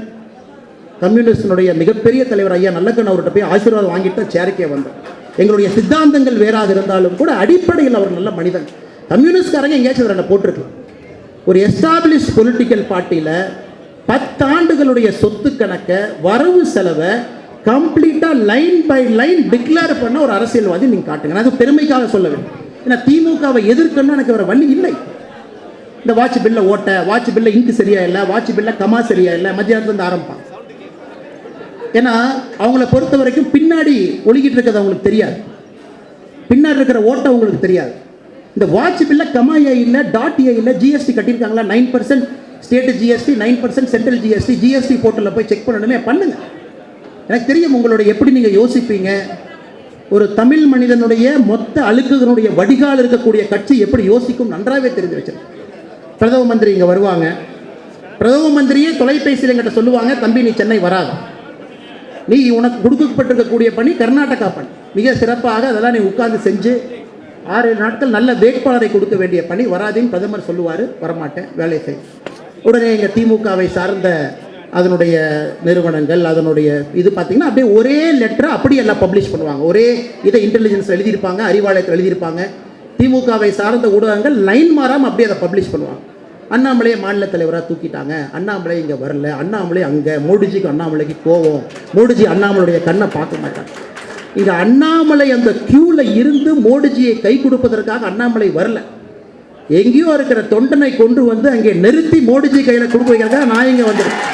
கம்யூனிஸ்டினுடைய மிகப்பெரிய தலைவர் ஐயா நல்லக்கண்ண அவர்கிட்ட போய் ஆசீர்வாதம் வாங்கிட்டு சேரிக்கே வந்தோம். எங்களுடைய சித்தாந்தங்கள் வேறாக இருந்தாலும் கூட அடிப்படையில் அவர் நல்ல மனிதன். கம்யூனிஸ்ட்காரங்க எங்கேயாச்சும் அவரை போட்டிருக்கலாம். ஒரு எஸ்டாப்ளிஷ் பொலிட்டிக்கல் பார்ட்டியில் 10 ஆண்டுகளுடைய சொத்து கணக்கை, வரவு செலவை கம்ப்ளீட்டாக லைன் பை லைன் டிக்ளேர் பண்ண ஒரு அரசியல்வாதி நீங்கள் காட்டுங்க. நான் அது பெருமைக்காக சொல்ல வேண்டும். ஏன்னா திமுகவை எதிர்க்கணும்னு எனக்கு ஒரு வழி இல்லை. இந்த வாட்ச் பில்லை ஓட்ட, வாட்ச் பில்லை இங்கு சரியா இல்லை, வாட்ச் பில்லை கமா சரியா இல்லை, மத்தியானத்துலேருந்து ஆரம்பிப்பாங்க. ஏன்னா அவங்கள பொறுத்த வரைக்கும் பின்னாடி ஒழுகிட்டு இருக்கிறது அவங்களுக்கு தெரியாது, பின்னாடி இருக்கிற ஓட்டம் அவங்களுக்கு தெரியாது. இந்த வாட்ச் பில்ல கமா ஏ இல்லை, டாட் ஏ இல்லை, ஜிஎஸ்டி கட்டியிருக்காங்களா, 9% state GST, 9% central GST, GST போர்ட்டலில் போய் செக் பண்ணணுமே, பண்ணுங்க. எனக்கு தெரியும் உங்களுடைய எப்படி நீங்கள் யோசிப்பீங்க. ஒரு தமிழ் மனிதனுடைய மொத்த அழுக்குகளுடைய வடிகால் இருக்கக்கூடிய கட்சி எப்படி யோசிக்கும் நன்றாகவே தெரிஞ்சு வச்சிருக்கேன். பிரதம மந்திரி இங்கே வருவாங்க, பிரதம மந்திரியே தொலைபேசியில் எங்கிட்ட சொல்லுவாங்க, தம்பி நீ சென்னை வராது, நீ உனக்கு கொடுக்கப்பட்டிருக்கக்கூடிய பணி கர்நாடகா பணி, மிக சிறப்பாக அதெல்லாம் நீ உட்கார்ந்து செஞ்சு 6-7 நாட்கள் நல்ல வேட்பாளரை கொடுக்க வேண்டிய பணி வராதுன்னு பிரதமர் சொல்லுவார். வரமாட்டேன், வேலை செய். உடனே எங்கள் திமுகவை சார்ந்த அதனுடைய நிறுவனங்கள், அதனுடைய இது பார்த்தீங்கன்னா அப்படியே ஒரே லெட்டரை அப்படியே எல்லாம் பப்ளிஷ் பண்ணுவாங்க. ஒரே இதை இன்டெலிஜென்ஸ் எழுதியிருப்பாங்க, அறிவாலயத்தில் எழுதியிருப்பாங்க. திமுகவை சார்ந்த ஊடகங்கள் லைன் மாறாமல் அப்படியே அதை பப்ளிஷ் பண்ணுவாங்க. அண்ணாமலையை மாநில தலைவராக தூக்கிட்டாங்க, அண்ணாமலை இங்கே வரல, அண்ணாமலை அங்கே, மோடிஜிக்கு அண்ணாமலைக்கு கோவம், மோடிஜி அண்ணாமலையுடைய கண்ணை பார்க்க மாட்டாங்க. இங்கே அண்ணாமலை அந்த கியூவில் இருந்து மோடிஜியை கை கொடுப்பதற்காக அண்ணாமலை வரல, எங்கேயோ இருக்கிற தொண்டனை கொண்டு வந்து அங்கே நிறுத்தி மோடிஜி கையில் கொடுக்க வைக்கிறதுக்காக நான் இங்கே வந்துருக்கேன்.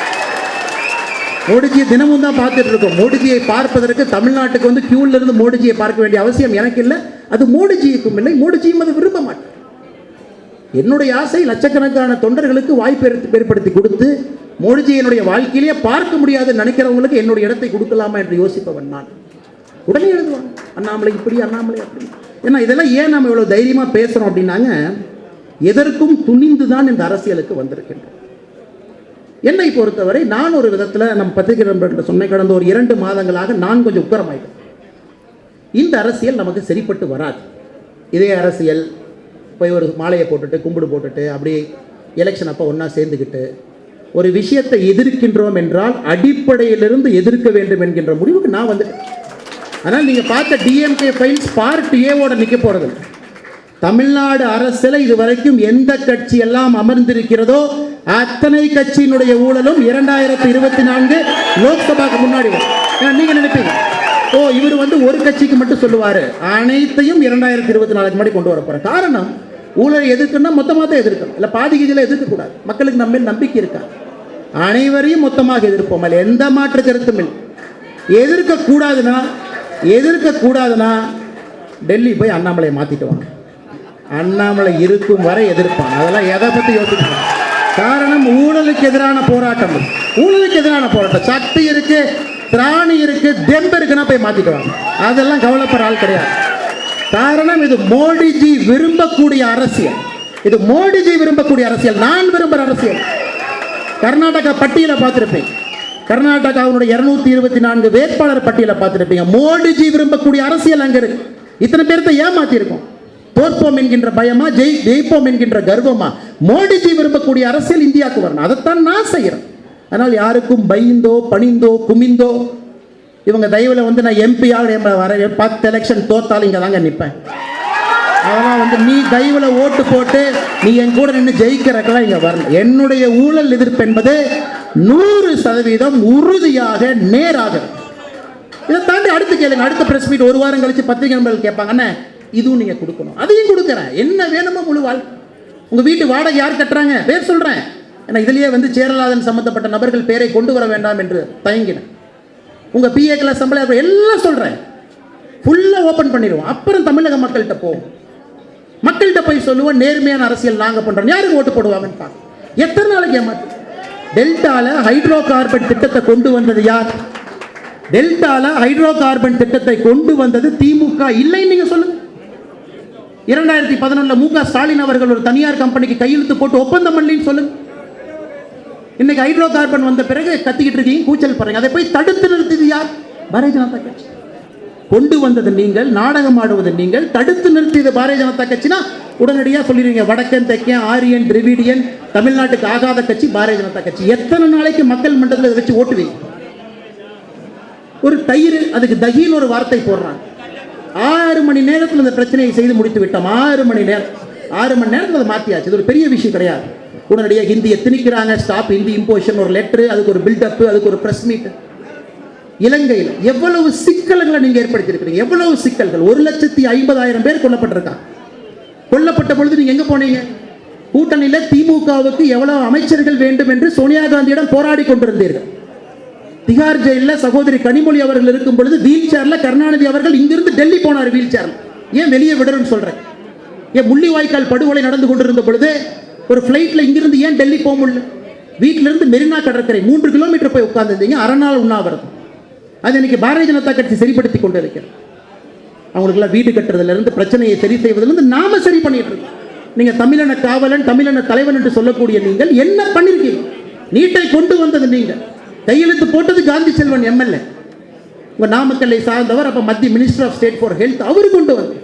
மோடிஜியை தினமும் தான் பார்த்துட்டு இருக்கோம். மோடிஜியை பார்ப்பதற்கு தமிழ்நாட்டுக்கு வந்து கியூவில் இருந்து மோடிஜியை பார்க்க வேண்டிய அவசியம் எனக்கு இல்லை, அது மோடிஜிக்கும் இல்லை, மோடிஜியும் அது விரும்ப மாட்டேன். என்னுடைய ஆசை லட்சக்கணக்கான தொண்டர்களுக்கு வாய்ப்பு ஏற்படுத்தி கொடுத்து மோடிஜியினுடைய வாழ்க்கையிலேயே பார்க்க முடியாது நினைக்கிறவங்களுக்கு என்னுடைய இடத்தை கொடுக்கலாமா என்று யோசிப்பவன் நான். உடனே எழுதுவாங்க அண்ணாமலை இப்படி, அண்ணாமலை அப்படி. ஏன்னா இதெல்லாம் ஏன் நம்ம இவ்வளோ தைரியமாக பேசுகிறோம் அப்படின்னாங்க, எதற்கும் துணிந்து தான் இந்த அரசியலுக்கு வந்திருக்கின்றோம். என்னை பொறுத்தவரை நான் ஒரு விதத்தில் நம்ம பத்திரிகை நண்பர்கிட்ட சொன்ன கடந்த ஒரு 2 மாதங்களாக நான் கொஞ்சம் உக்கரமாயிட்டேன். இந்த அரசியல் நமக்கு சரிப்பட்டு வராது. இதே அரசியல் போய் ஒரு மாலையை போட்டுட்டு கும்பிடு போட்டுட்டு அப்படியே எலெக்ஷன் அப்போ ஒன்றா சேர்ந்துக்கிட்டு ஒரு விஷயத்தை எதிர்க்கின்றோம் என்றால் அடிப்படையிலிருந்து எதிர்க்க வேண்டும் என்கின்ற முடிவுக்கு நான் வந்துட்டேன். ஆனால் நீங்கள் பார்த்த டிஎம்கே ஃபைல்ஸ் பார்ட் ஏவோட நிற்க போகிறது. தமிழ்நாடு அரசில் இதுவரைக்கும் எந்த கட்சி எல்லாம் அமர்ந்திருக்கிறதோ அத்தனை கட்சியினுடைய ஊழலும் 2024 லோக்சபாக்கு முன்னாடி வரும். நீங்கள் நினைப்பீங்க ஓ இவர் வந்து ஒரு கட்சிக்கு மட்டும் சொல்லுவார், அனைத்தையும் 2024 முன்னாடி கொண்டு வர போகிறார். காரணம் ஊழலை எதிர்க்கணும்னா மொத்தமாக தான் எதிர்க்கணும், இல்லை பாதி கட்சியில் எதிர்க்கக்கூடாது. மக்களுக்கு நம்ம நம்பிக்கை இருக்கா, அனைவரையும் மொத்தமாக எதிர்ப்போம், அதில் எந்த மாற்று கருத்தும் இல்லை. எதிர்க்கக்கூடாதுன்னா டெல்லி போய் அண்ணாமலையை மாற்றிட்டு வாங்க. அண்ணாமலை இருக்கும் வரை எதிர்ப்பான், அதெல்லாம் எதை பற்றி யோசிக்கணும். காரணம் ஊழலுக்கு எதிரான போராட்டம், ஊழலுக்கு எதிரான போராட்டம். சக்தி இருக்கு, திராணி இருக்கு, தெம்பு இருக்குன்னா போய் மாற்றிட்டு வாங்க, அதெல்லாம் கவலைப்படுற ஆள் கிடையாது. காரணம் இது மோடிஜி விரும்பக்கூடிய அரசியல், இது மோடிஜி விரும்பக்கூடிய அரசியல், நான் விரும்புகிற அரசியல். கர்நாடகா பட்டியலை பார்த்துருப்பேன், கர்நாடகாவுடைய 224 வேட்பாளர் பட்டியலை பார்த்துருப்பீங்க. மோடிஜி விரும்பக்கூடிய அரசியல் அங்கே இருக்கு. இத்தனை பேர்த்த ஏமாத்திருக்கோம். தோற்போம் என்கின்ற பயமா, ஜெயிப்போம் என்கின்ற கர்வமா? மோடிஜி விரும்பக்கூடிய அரசியல் இந்தியாவுக்கு வரணும், அதைத்தான் நான் செய்கிறேன். அதனால் யாருக்கும் பயந்தோ பணிந்தோ குமிந்தோ இவங்க தயவில் வந்து நான் எம்பியாக வர 10 எலெக்ஷன் தோத்தாலும் இங்கே தாங்க நிற்பேன். அதெல்லாம் வந்து நீ தயவில் ஓட்டு போட்டு நீ என் கூட நின்று ஜெயிக்கிறக்கெல்லாம் இங்கே வரணும். என்னுடைய ஊழல் எதிர்ப்பு என்பது 100% உறுதியாக நேராக. இதை தாண்டி அடுத்து கேளுங்க, அடுத்த பிரஸ் மீட் 1 வாரம் கழிச்சு பத்திரிகை நண்பர்கள் கேட்பாங்க, அண்ணே இதுவும் நீங்கள் கொடுக்கணும், அதையும் கொடுக்குறேன், என்ன வேணுமோ முழு வாழ்க்கை. உங்கள் வீட்டு வாடகை யார் கட்டுறாங்க பேர் சொல்கிறேன். ஏன்னா இதுலேயே வந்து சேரலாதன் சம்மந்தப்பட்ட நபர்கள் பேரை கொண்டு வர வேண்டாம் என்று தயங்கினேன். உங்கள் பிஏக்களை சம்பளம் எல்லாம் சொல்கிறேன், ஃபுல்லாக ஓப்பன் பண்ணிடுவோம். அப்புறம் தமிழக மக்கள்கிட்ட போவோம், மக்கள்கிட்ட போய் சொல்லுவோம் நேர்மையான அரசியல் நாங்கள் பண்ணுறோம், யாருக்கு ஓட்டு போடுவாங்கன்னு பார்க்க. எத்தனை நாளைக்கு ஏமாற்று? டெல்டாவில் ஹைட்ரோ கார்பன் திட்டத்தை கொண்டு வந்தது யார்? டெல்டாவில் ஹைட்ரோ கார்பன் திட்டத்தை கொண்டு வந்தது திமுக இல்லைன்னு நீங்கள் சொல்லுங்க. 2011 மு க ஸ்டாலின் அவர்கள் ஒரு தனியார் கம்பெனிக்கு கையெழுத்து போட்டு ஒப்பந்தம் பண்ணலின்னு சொல்லுங்க. இன்னைக்கு ஹைட்ரோ கார்பன் வந்த பிறகு கத்திக்கிட்டு இருக்கீங்க, கூச்சல் பண்றீங்க. அதை போய் தடுத்து நிறுத்தியது யார்? பாரதிய ஜனதா கட்சி. கொண்டு வந்தது நீங்கள், நாடகம் ஆடுவது நீங்கள், தடுத்து நிறுத்தியது பாரதிய ஜனதா கட்சினா உடனடியாக சொல்லிடுவீங்க வடக்கன் தெக்கன் ஆரியன் திராவிடியன் தமிழ்நாட்டுக்கு ஆகாத கட்சி பாரதிய ஜனதா கட்சி. எத்தனை நாளைக்கு மக்கள் மன்றத்தில் இதை வச்சு ஓட்டுவீங்க? ஒரு தயிர் அதுக்கு தகின்னு ஒரு வார்த்தை போடுறாங்க. 6 மணி நேரத்தில் இந்த பிரச்சனையை செய்து முடித்து விட்டோம். 6 மணி நேரத்தில் அதை மாற்றியாச்சு. இது ஒரு பெரிய விஷயம் கிடையாது. உடனடியாக ஹிந்தியை திணிக்கிறாங்க, ஸ்டாப் ஹிந்தி இம்போசிஷன் ஒரு லெட்டர், அதுக்கு ஒரு பில்டப், அதுக்கு ஒரு பிரஸ் மீட். இலங்கையில் எவ்வளவு சிக்கல்களை நீங்க ஏற்படுத்தியிருக்கிறீங்க, எவ்வளவு சிக்கல்கள். 1,50,000 பேர் கொல்லப்பட்டிருக்காங்க. கொல்லப்பட்ட பொழுது நீங்க எங்க போனீங்க? கூட்டணியில் திமுகவுக்கு எவ்வளவு அமைச்சர்கள் வேண்டும் என்று சோனியா காந்தியிடம் போராடி கொண்டிருந்தீர்கள். திகார் ஜெயிலில் சகோதரி கனிமொழி அவர்கள் இருக்கும் பொழுது வீல் சேர்ல கருணாநிதி அவர்கள் இங்கிருந்து டெல்லி போனார். வீல் சேர்ல ஏன் வெளியே விடுறேன்னு சொல்றேன். ஏன் முள்ளிவாய்க்கால் படுகொலை நடந்து கொண்டிருந்த பொழுது ஒரு ஃபிளைட்ல இங்கிருந்து ஏன் டெல்லி போக முடியல? வீட்டிலிருந்து மெரினா கடற்கரை 3 கிலோமீட்டர் போய் உட்கார்ந்துருந்தீங்க. அறநாள் உண்ணாவிரதம். அது இன்னைக்கு பாரதிய ஜனதா கட்சி சரிப்படுத்தி கொண்டு இருக்கிறது. அவங்களுக்குலாம் வீடு கட்டுறதுல இருந்து பிரச்சனையை சரி செய்வதிலிருந்து நாம சரி பண்ணிட்டு இருக்கோம். நீங்க தமிழன காவலன், தமிழன தலைவன் என்று சொல்லக்கூடிய நீங்கள் என்ன பண்ணிருக்கீங்க? நீட்டை கொண்டு வந்தது நீங்க, கையெழுத்து போட்டது காந்தி செல்வன் எம்எல்ஏ, உங்க நாமக்கல்லை சார்ந்தவர், அப்ப மத்திய minister of state for health அவர் கொண்டு வந்து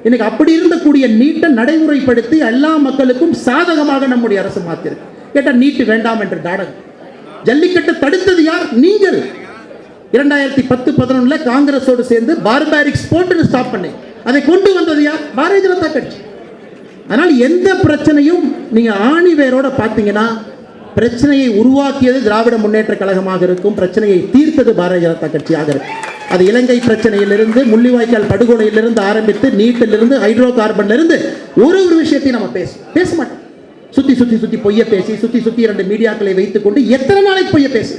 இன்னைக்கு அப்படி இருந்தக்கூடிய நீட்டை நடைமுறைப்படுத்தி எல்லா மக்களுக்கும் சாதகமாக நம்முடைய அரசு மாத்திருக்கு. கேட்டா நீட்டு வேண்டாம் என்று நாடகம். ஜல்லிக்கட்டு தடுத்தது யார்? நீங்கள். 2010-11 காங்கிரஸோடு சேர்ந்து பார்பாரிக் ஸ்போர்ட் ஸ்டாப் பண்ணி அதை கொண்டு வந்தது யார்? பாரதிய ஜனதா கட்சி. அதனால் எந்த பிரச்சனையும் நீங்க ஆணி வேரோட பார்த்தீங்கன்னா பிரச்சனையை உருவாக்கியது திராவிட முன்னேற்ற கழகமாக இருக்கும், பிரச்சனையை தீர்த்தது பாரதிய ஜனதா கட்சியாக இருக்கும். அது இலங்கை பிரச்சனையிலிருந்து, முள்ளிவாய்க்கால் படுகொலையிலிருந்து ஆரம்பித்து, நீட்டிலிருந்து, ஹைட்ரோ கார்பன்லிருந்து ஒரு விஷயத்தையும் நம்ம பேச மாட்டோம். சுத்தி பொய்ய பேசி, சுத்தி 2 மீடியாக்களை வைத்துக் கொண்டு எத்தனை நாளைக்கு பொய்ய பேசு?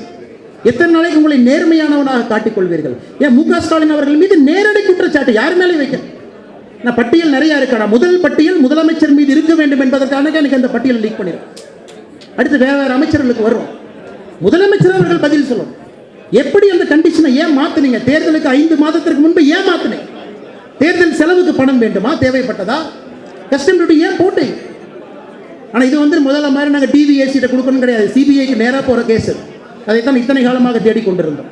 எத்தனை நாளைக்கு உங்களை நேர்மையானவனாக காட்டிக் கொள்வீர்கள்? ஏன் மு க ஸ்டாலின் அவர்கள் மீது நேரடி குற்றச்சாட்டு யார் மேலே வைக்க? நான் பட்டியல் நிறைய இருக்கா. முதல் பட்டியல் முதலமைச்சர் மீது இருக்க வேண்டும் என்பதற்காக எனக்கு அந்த பட்டியல் லீக் பண்ணிடும். அடுத்து வேற அமைச்சர்களுக்கு வரும். முதலமைச்சர் அவர்கள் பதில் சொல்லணும். எப்படி அந்த கண்டிஷனை ஏன் மாத்தினீங்க? தேர்தலுக்கு 5 மாதத்திற்கு முன்பு ஏன் மாத்தினீங்க? தேர்தல் செலவுக்கு பணம் வேண்டுமா? தேவைப்பட்டதா? கஸ்டம் டியூட்டி ஏன் போட்டீங்க? ஆனா இது முதல்ல மாதிரி நாங்கள் டிவிஎஸ்சி கொடுக்கணும் கிடையாது. சிபிஐக்கு நேராக போற கேஸ். அதைத்தான் இத்தனை காலமாக தேடிக்கொண்டிருந்தோம்.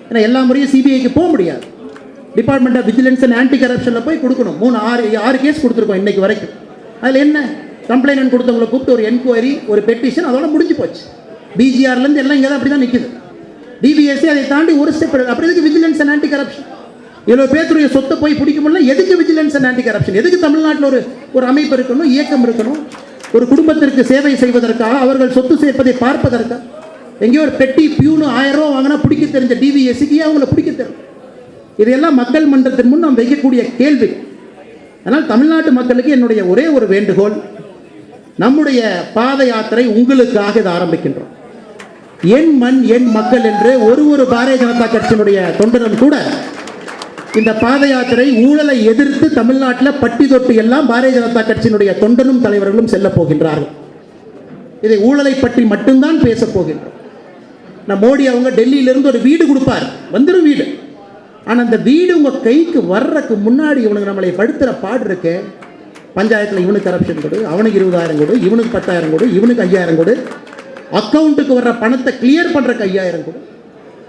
ஏன்னா எல்லா முறையும் சிபிஐக்கு போக முடியாது. Department of vigilance and anti கரப்ஷனில் போய் கொடுக்கணும். 6 கேஸ் கொடுத்துருக்கோம் இன்னைக்கு வரைக்கும். அதில் என்ன கம்ப்ளைண்ட் கொடுத்தவங்களை கூப்பிட்டு ஒரு என்கொயரி, ஒரு பெட்டிஷன், அதோட முடிஞ்சு போச்சு. பிஜிஆர்லேருந்து எல்லாம் இங்கே தான் அப்படி தான் நிற்குது. டிவிஎஸ்சி அதை தாண்டி ஒரு ஸ்டெப். அப்புறம் எதுக்கு விஜிலன்ஸ் அண்ட் ஆன்டி கரப்ஷன்? இவ்வளோ பேருடைய சொத்தை போய் பிடிக்க முடியல. எதுக்கு விஜிலன்ஸ் அண்ட் ஆன்டி கரப்ஷன்? எதுக்கு தமிழ்நாட்டில் ஒரு அமைப்பு இருக்கணும், இயக்கம் இருக்கணும்? ஒரு குடும்பத்திற்கு சேவை செய்வதற்காக, அவர்கள் சொத்து சேர்ப்பதை பார்ப்பதற்காக. எங்கேயோ ஒரு பெட்டி பியூனு 1000 ரூபா வாங்கினா பிடிக்க தெரிஞ்ச டிவிஎஸ்சிக்கு அவங்கள பிடிக்க தெரியும். இதையெல்லாம் மக்கள் மன்றத்தின் முன் நாம் வைக்கக்கூடிய கேள்வி. அதனால் தமிழ்நாட்டு மக்களுக்கு என்னுடைய ஒரே ஒரு வேண்டுகோள், நம்முடைய பாத யாத்திரை உங்களுக்காக இதை ஆரம்பிக்கின்றோம். என் மண் என் மக்கள் என்று ஒரு பாரதிய ஜனதா கட்சியினுடைய தொண்டனும் கூட இந்த பாத யாத்திரை ஊழலை எதிர்த்து தமிழ்நாட்டில் பட்டி தொட்டி எல்லாம் பாரதிய ஜனதா கட்சியினுடைய தொண்டனும் தலைவர்களும் செல்ல போகின்றார்கள். இதை ஊழலை பற்றி மட்டும்தான் பேச போகின்றோம். நான் மோடி அவங்க டெல்லியிலிருந்து ஒரு வீடு கொடுப்பார், வந்துடும் வீடு. ஆனால் அந்த வீடு உங்கள் கைக்கு வர்றதுக்கு முன்னாடி இவனுக்கு நம்மளை படுத்துகிற பாடு இருக்கு. பஞ்சாயத்தில் இவனுக்கு கரப்ஷன் கொடு, அவனுக்கு 20,000 கொடு, இவனுக்கு 10,000 கொடு, இவனுக்கு 5,000 கொடு, அக்கௌண்ட்டுக்கு வர்ற பணத்தை கிளியர் பண்ணுறக்கு 5,000 கொடு.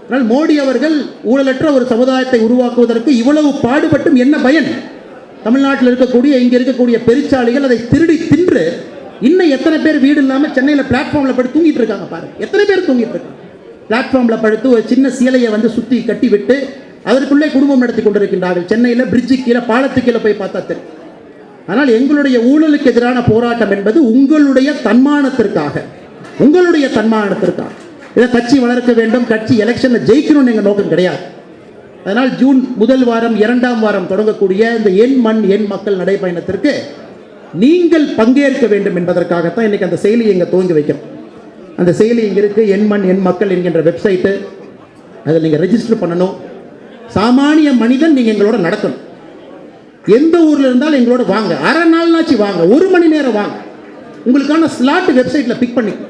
ஆனால் மோடி அவர்கள் ஊழலற்ற ஒரு சமுதாயத்தை உருவாக்குவதற்கு இவ்வளவு பாடுபட்டும் என்ன பயன்? தமிழ்நாட்டில் இருக்கக்கூடிய, இங்கே இருக்கக்கூடிய பெருச்சாளிகள் அதை திருடி தின்று இன்னும் எத்தனை பேர் வீடு இல்லாமல் சென்னையில் பிளாட்ஃபார்மில் படுத்து தூங்கிட்டு இருக்காங்க பாருங்க. எத்தனை பேர் தூங்கிட்டு இருக்காங்க பிளாட்ஃபார்மில் படுத்து? ஒரு சின்ன சீலையை சுற்றி கட்டி விட்டு அதற்குள்ளே குடும்பம் நடத்தி கொண்டிருக்கின்றார்கள். சென்னையில் பிரிட்ஜு கீழே, பாலத்துக்கு கீழே போய் பார்த்தா தெரியும். ஆனால் எங்களுடைய ஊழலுக்கு எதிரான போராட்டம் என்பது உங்களுடைய தன்மானத்திற்காக, உங்களுடைய தன்மானத்திற்காக. இதை கட்சி வளர்க்க வேண்டும், கட்சி எலெக்ஷனில் ஜெயிக்கணும்னு எங்கள் நோக்கம் கிடையாது. அதனால் ஜூன் 1 வாரம் 2ஆம் வாரம் தொடங்கக்கூடிய இந்த என் மண் என் மக்கள் நடைபயணத்திற்கு நீங்கள் பங்கேற்க வேண்டும் என்பதற்காகத்தான் இன்னைக்கு அந்த செயலியை இங்கே துவங்கி வைக்கிறோம். அந்த செயலி இங்கே இருக்குது, என் மண் என் மக்கள் என்கின்ற வெப்சைட்டு. அதில் நீங்கள் ரெஜிஸ்டர் பண்ணணும். சாமானிய மனிதன் நீங்கள் எங்களோட நடக்கணும். எந்த ஊரில் இருந்தாலும் எங்களோட வாங்க. அரை நாள்னாச்சு வாங்க, 1 மணி நேரம் வாங்க. உங்களுக்கான ஸ்லாட் வெப்சைட்டில் பிக் பண்ணிக்கணும்.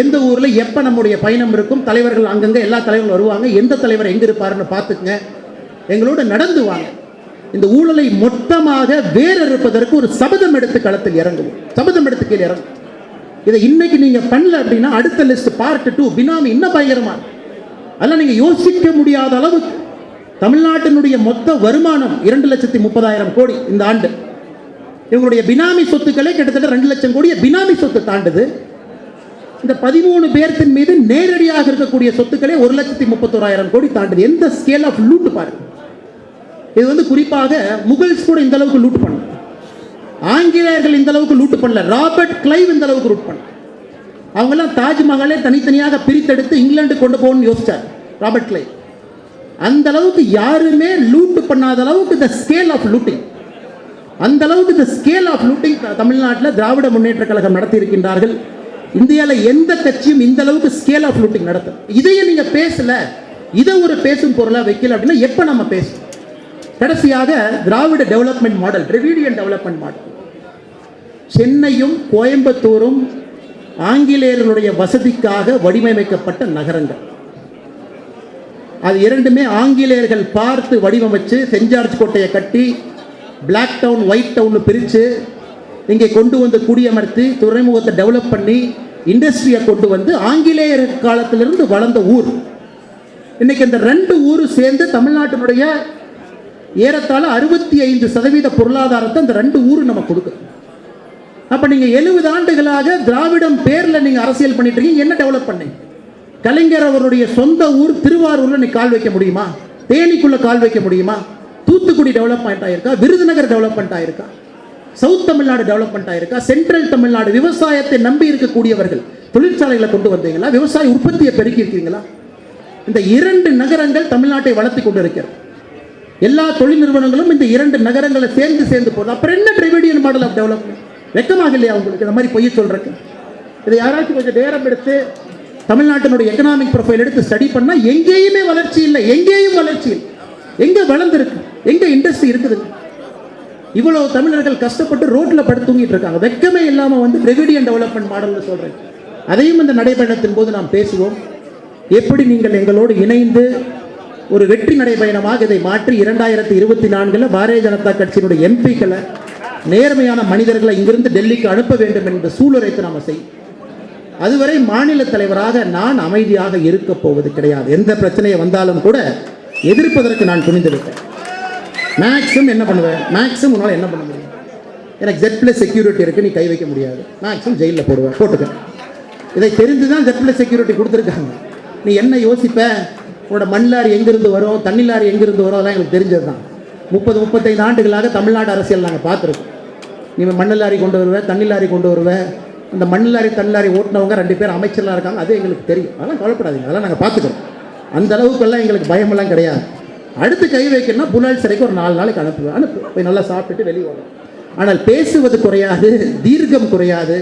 எந்த ஊரில் எப்போ நம்முடைய பயணம் இருக்கும், தலைவர்கள் அங்கங்கே எல்லா தலைவர்களும் வருவாங்க. எந்த தலைவர் எங்கே இருப்பாருன்னு பார்த்துக்குங்க. எங்களோட நடந்து வாங்க. இந்த ஊழலை மொத்தமாக வேறறுப்பதற்கு ஒரு சபதம் எடுத்து களத்தில் இறங்குவோம். சபதம் எடுத்து கீழே இறங்கும். இதை இன்னைக்கு நீங்க பண்ணல அப்படின்னா அடுத்த லிஸ்ட் பார்ட் 2 பினாமி இன்னும் பயங்கரமா இருக்கும். அதெல்லாம் நீங்க யோசிக்க முடியாத அளவுக்கு தமிழ்நாட்டினுடைய மொத்த வருமானம் 2,30,000 கோடி இந்த ஆண்டு. இவங்களுடைய பினாமி சொத்துக்களே கிட்டத்தட்ட 2 லட்சம் கோடியை பினாமி சொத்து தாண்டுது. இந்த 13 பேர்த்தின் மீது நேரடியாக இருக்கக்கூடிய சொத்துக்களே 1,31,000 கோடி தாண்டுது. எந்த ஸ்கேல் ஆஃப் லூட் பாருங்க. இது குறிப்பாக முகல்ஸ் கூட இந்த அளவுக்கு லூட் பண்ணல, ஆங்கிலேயர்கள் இந்த அளவுக்கு லூட் பண்ணல, ராபர்ட் கிளைவ் இந்த அளவுக்கு லூட் பண்ணல. அவங்கெல்லாம் தாஜ்மஹாலை தனித்தனியாக பிரித்தெடுத்து இங்கிலாந்து கொண்டு போகணும்னு யோசிச்சார் ராபர்ட் கிளைவ். அந்த அளவுக்கு யாருமே லூட் பண்ணாத அளவுக்கு த ஸ்கேல் ஆஃப் லூட்டிங், அந்த அளவுக்கு த ஸ்கேல் ஆஃப் லூட்டிங் தமிழ்நாட்டில் திராவிட முன்னேற்ற கழகம் நடத்தி இருக்கின்றார்கள். இந்தியாவில் எந்த கட்சியும் இந்த அளவுக்கு ஸ்கேல் ஆஃப் லூட்டிங் நடத்தும். இதையே நீங்க பேசல, இதை ஒரு பேசும் பொருளா வைக்கல அப்படின்னா எப்ப நம்ம பேசும்? கடைசியாக Dravida development model, Dravidian development model. சென்னையும் கோயம்புத்தூரும் ஆங்கிலேயர்களுடைய வசதிக்காக வடிவமைக்கப்பட்ட நகரங்கள். அது இரண்டுமே ஆங்கிலேயர்கள் பார்த்து வடிவமைச்சு சென்ட் ஜார்ஜ் கோட்டையை கட்டி பிளாக் டவுன் ஒயிட் டவுன் பிரித்து இங்கே கொண்டு வந்து குடியமர்த்தி துறைமுகத்தை டெவலப் பண்ணி இண்டஸ்ட்ரியை கொண்டு வந்து ஆங்கிலேயர் காலத்திலிருந்து வளர்ந்த ஊர். இன்னைக்கு இந்த 2 ஊர் சேர்ந்து தமிழ்நாட்டினுடைய ஏறத்தாழ 65% பொருளாதாரத்தை இந்த 2 ஊர் நம்ம கொடுக்குது. அப்ப நீங்க 70 ஆண்டுகளாக திராவிடம் பேர்ல நீங்க அரசியல் பண்ணிட்டு இருக்கீங்க. என்ன டெவலப் பண்ணீங்க? கலைஞர் அவருடைய சொந்த ஊர் திருவாரூர்ல நீ கால் வைக்க முடியுமா? தேனிக்குள்ள கால் வைக்க முடியுமா? தூத்துக்குடி டெவலப்மெண்ட் ஆயிருக்கா? விருதுநகர் டெவலப்மெண்ட் ஆயிருக்கா? சவுத் தமிழ்நாடு டெவலப்மெண்ட் ஆயிருக்கா? சென்ட்ரல் தமிழ்நாடு விவசாயத்தை நம்பி இருக்கக்கூடியவர்கள் தொழிற்சாலைகளை கொண்டு வந்தீங்களா? விவசாய உற்பத்தியை பெருக்கி இருக்கீங்களா? இந்த 2 நகரங்கள் தமிழ்நாட்டை வளர்த்தி கொண்டு இருக்கிறது. எல்லா தொழில் நிறுவனங்களும் இந்த 2 நகரங்களை சேர்ந்து போகுது. அப்புறம் என்ன டிராவிடியன் மாடல் ஆஃப் டெவலப்மெண்ட்? வெக்கமாக இல்லையா உங்களுக்கு இந்த மாதிரி பொய்ய சொல்றதுக்கு? இதை யாராச்சும் கொஞ்சம் நேரம் எடுத்து தமிழ்நாட்டினுடைய எக்கனாமிக் ப்ரொஃபைல் எடுத்து ஸ்டடி பண்ணா எங்கேயுமே வளர்ச்சி இல்லை, எங்கேயும் வளர்ச்சி இல்லை. எங்க வளர்ந்துருக்கு? எங்க இண்டஸ்ட்ரி இருக்குது? இவ்வளவு தமிழர்கள் கஷ்டப்பட்டு ரோட்ல படுத்து தூங்கிட்டு இருக்காங்க. வெக்கமே இல்லாம டிராவிடியன் டெவலப்மெண்ட் மாடல்னு சொல்றேன். அதையும் இந்த நடைபயணத்தின் போது நாம் பேசுவோம். எப்படி நீங்கள் எங்களோடு இணைந்து ஒரு வெற்றி நடைபயணமாக இதை மாற்றி 2024 பாரதிய ஜனதா கட்சியினுடைய எம்பிக்களை, நேர்மையான மனிதர்களை இங்கிருந்து டெல்லிக்கு அனுப்ப வேண்டும் என்ற சூளுரைத்து நாம செய்யும். அதுவரை மாநில தலைவராக நான் அமைதியாக இருக்க போவது கிடையாது. எந்த பிரச்சனையை வந்தாலும் கூட எதிர்ப்பதற்கு நான் துணிந்திருக்கேன். மேக்ஸிமம் என்ன பண்ணுவேன்? மேக்ஸிமம் உன்னால் என்ன பண்ண முடியும்? எனக்கு Z+ செக்யூரிட்டி இருக்கு, நீ கை வைக்க முடியாது. மேக்ஸிமம் ஜெயிலில் போட்டுக்க. இதை தெரிந்துதான் Z+ செக்யூரிட்டி கொடுத்துருக்காங்க. நீ என்ன யோசிப்ப? உன்னோட மண் லாரி எங்கிருந்து வரும், தண்ணி லாரி எங்கிருந்து வரும், அதெல்லாம் எங்களுக்கு தெரிஞ்சது தான். 30-35 ஆண்டுகளாக தமிழ்நாடு அரசியல் நாங்கள் பார்த்துருக்கோம். நீ மண் லாரி கொண்டு வருவேன், தண்ணி லாரி கொண்டு வருவேன். அந்த மண் லாரி தண்ணி லாரி ஓட்டினவங்க 2 பேர் அமைச்சர்களாக இருக்காங்க. அது எங்களுக்கு தெரியும். அதெல்லாம் கவலைப்படாதீங்க, அதெல்லாம் நாங்கள் பார்த்துக்கிறோம். அந்த அளவுக்கெல்லாம் எங்களுக்கு பயமெல்லாம் கிடையாது. அடுத்து கை வைக்கணும்னா புலால் சிறைக்கு ஒரு 4 நாளைக்கு அனுப்பு போய் நல்லா சாப்பிட்டுட்டு வெளியே வரும். ஆனால் பேசுவது குறையாது, தீர்க்கம் குறையாது.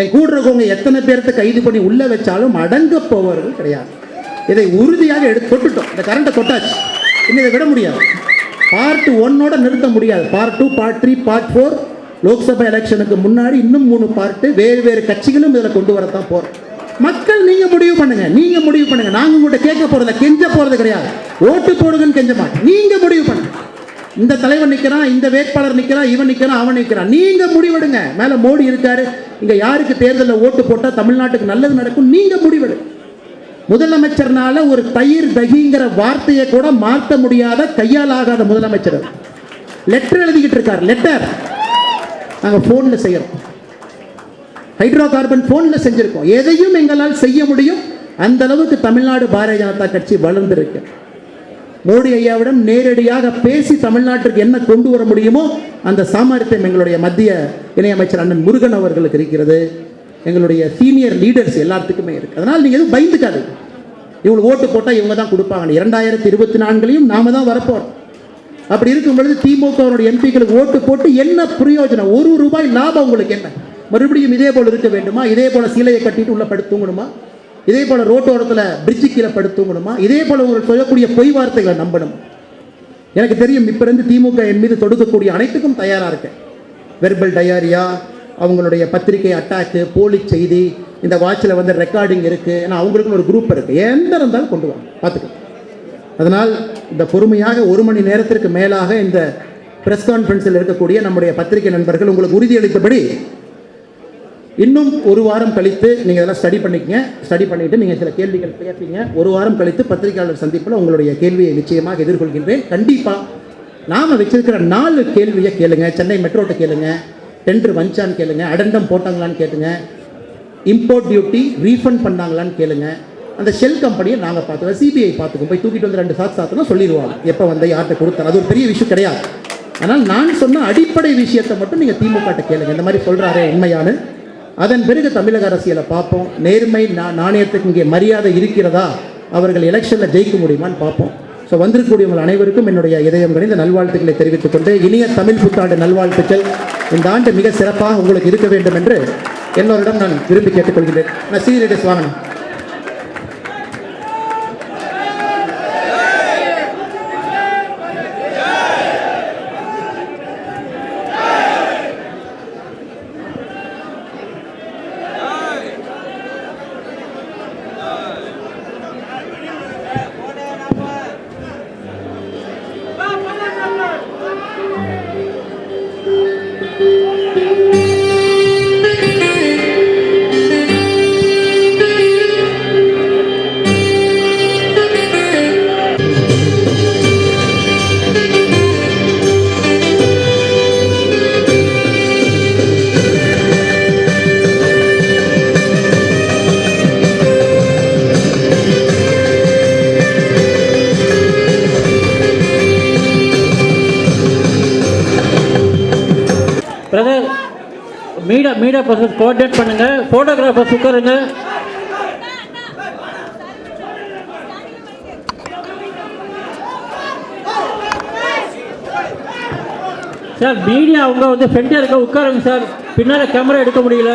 என் கூட இருக்கவங்க எத்தனை பேர்த்த கைது பண்ணி உள்ள வச்சாலும் அடங்க போவர்கள் கிடையாது. இதை உறுதியாக தொட்டுட்டோம். இந்த கரண்டை தொட்டாச்சு, இன்னும் இதை விட முடியாது. பார்ட் 1 நிறுத்த முடியாது. பார்ட் 2, பார்ட் 3, பார்ட் 4 லோக்சபா எலெக்ஷனுக்கு முன்னாடி இன்னும் 3 பார்ட் வேறு கட்சிகளும் இதில் கொண்டு வரத்தான் போறோம். மக்கள் நீங்க முடிவு பண்ணுங்க, நாங்க உங்கள்கிட்ட கேட்க போறதில்ல, கெஞ்ச போறது கிடையாது. ஓட்டு போடுங்கன்னு கெஞ்ச மாட்டோம். நீங்க முடிவு பண்ணுங்க. இந்த தலைவர் நிற்கிறான், இந்த வேட்பாளர் நிற்கிறான், இவன் நிற்கிறான், அவன் நிற்கிறான், நீங்க முடிவெடுங்க. மேல மோடி இருக்காரு, இங்க யாருக்கு தேர்தலில் ஓட்டு போட்டா தமிழ்நாட்டுக்கு நல்லது நடக்கும், நீங்க முடிவெடுங்க. முதலமைச்சர்னால ஒரு தயிர் தகிங்கிற வார்த்தையை கூட மாற்ற முடியாத, கையால் ஆகாத முதலமைச்சர். லெட்டர் எழுதிக்கிட்டு இருக்கார். லெட்டர் நாங்கள் ஃபோனில் செய்கிறோம், ஹைட்ரோ கார்பன் ஃபோனில் செஞ்சுருக்கோம். எதையும் எங்களால் செய்ய முடியும். அந்த அளவுக்கு தமிழ்நாடு பாரதிய ஜனதா கட்சி வளர்ந்திருக்கு. மோடி ஐயாவிடம் நேரடியாக பேசி தமிழ்நாட்டிற்கு என்ன கொண்டு வர முடியுமோ அந்த சாமர்த்தியம் எங்களுடைய மத்திய இணையமைச்சர் அண்ணன் முருகன் அவர்களுக்கு இருக்கிறது. எங்களுடைய சீனியர் லீடர்ஸ் எல்லாத்துக்குமே இருக்கு. அதனால் நீங்கள் எதுவும் பயந்துக்காது. இவங்க ஓட்டு போட்டால் இவங்க தான் கொடுப்பாங்க. 2024 நாம தான் வரப்போறோம். அப்படி இருக்கும் பொழுது திமுகவுடைய எம்பிக்களுக்கு ஓட்டு போட்டு என்ன பிரயோஜனம்? 1 ரூபாய் லாபம் உங்களுக்கு என்ன? மறுபடியும் இதே போல் இருக்க வேண்டுமா? இதே போல சீலையை கட்டிட்டு உள்ள படுத்துங்கணுமா? இதே போல ரோட்டோரத்தில் பிரிட்ஜு கீழே படுத்துங்கணுமா? இதே போல உங்களுக்கு சொல்லக்கூடிய பொய் வார்த்தைகளை நம்பணும். எனக்கு தெரியும், இப்போ இருந்து திமுக என் மீது தொடுக்கக்கூடிய அனைத்துக்கும் தயாராக இருக்கேன். வெர்பல் டயாரியா, அவங்களுடைய பத்திரிகை அட்டாக்கு, போலி செய்தி, இந்த வாட்சில் ரெக்கார்டிங் இருக்குது. ஏன்னா அவங்களுக்குன்னு ஒரு குரூப் இருக்குது. எந்த இருந்தாலும் கொண்டு வாங்க, பார்த்துக்கோ. அதனால் இந்த பொறுமையாக 1 மணி நேரத்திற்கு மேலாக இந்த பிரஸ் கான்ஃபரன்ஸில் இருக்கக்கூடிய நம்முடைய பத்திரிகை நண்பர்கள் உங்களுக்கு உறுதியளித்தபடி இன்னும் 1 வாரம் கழித்து நீங்கள் இதெல்லாம் ஸ்டடி பண்ணிக்கங்க. ஸ்டடி பண்ணிவிட்டு நீங்கள் சில கேள்விகள் கேட்பீங்க. 1 வாரம் கழித்து பத்திரிகையாளர் சந்திப்பில் உங்களுடைய கேள்வியை நிச்சயமாக எதிர்கொள்கின்றேன். கண்டிப்பாக நாம் வச்சிருக்கிற 4 கேள்வியை கேளுங்க. சென்னை மெட்ரோட்ட கேளுங்க, டெண்டர் வந்துச்சான்னு கேளுங்க, அடண்டம் போட்டாங்களான்னு கேட்டுங்க, இம்போர்ட் டியூட்டி ரீஃபண்ட் பண்ணாங்களான்னு கேளுங்க. அந்த ஷெல் கம்பெனியை நாங்கள் பார்த்துக்கோம், சிபிஐ பார்த்துக்கோம். போய் தூக்கிட்டு வந்து 2 சாத்துனா சொல்லிடுவாங்க எப்போ வந்து யார்கிட்ட கொடுத்தாரு. அது ஒரு பெரிய விஷயம் கிடையாது. ஆனால் நான் சொன்ன அடிப்படை விஷயத்தை மட்டும் நீங்கள் திமுகட்ட கேளுங்க. இந்த மாதிரி சொல்கிறாரே உண்மையான, அதன் பிறகு தமிழக அரசியலை பார்ப்போம். நேர்மை நாணயத்துக்கு இங்கே மரியாதை இருக்கிறதா, அவர்கள் எலெக்ஷனில் ஜெயிக்க முடியுமான்னு பார்ப்போம். ஸோ வந்திருக்கக்கூடியவங்கள் அனைவருக்கும் என்னுடைய இதயம் கணிந்த நல்வாழ்த்துக்களை தெரிவித்துக் கொண்டு, இனிய தமிழ் புத்தாண்டு நல்வாழ்த்துக்கள். இந்த ஆண்டு மிக சிறப்பாக உங்களுக்கு இருக்க வேண்டும் என்று எல்லோரிடம் நான் விரும்பி கேட்டுக்கொள்கிறேன். நான் சீரியஸ் வாங்கணும். பிரதர், மீடியா பர்சன் கோஆர்டினேட் பண்ணுங்க. ஃபோட்டோகிராஃபர்ஸ் உட்காருங்க. சார் மீடியா அவங்க வந்து ஃப்ரெண்டாக இருக்க உட்காருங்க சார். பின்னால் கேமரா எடுக்க முடியல.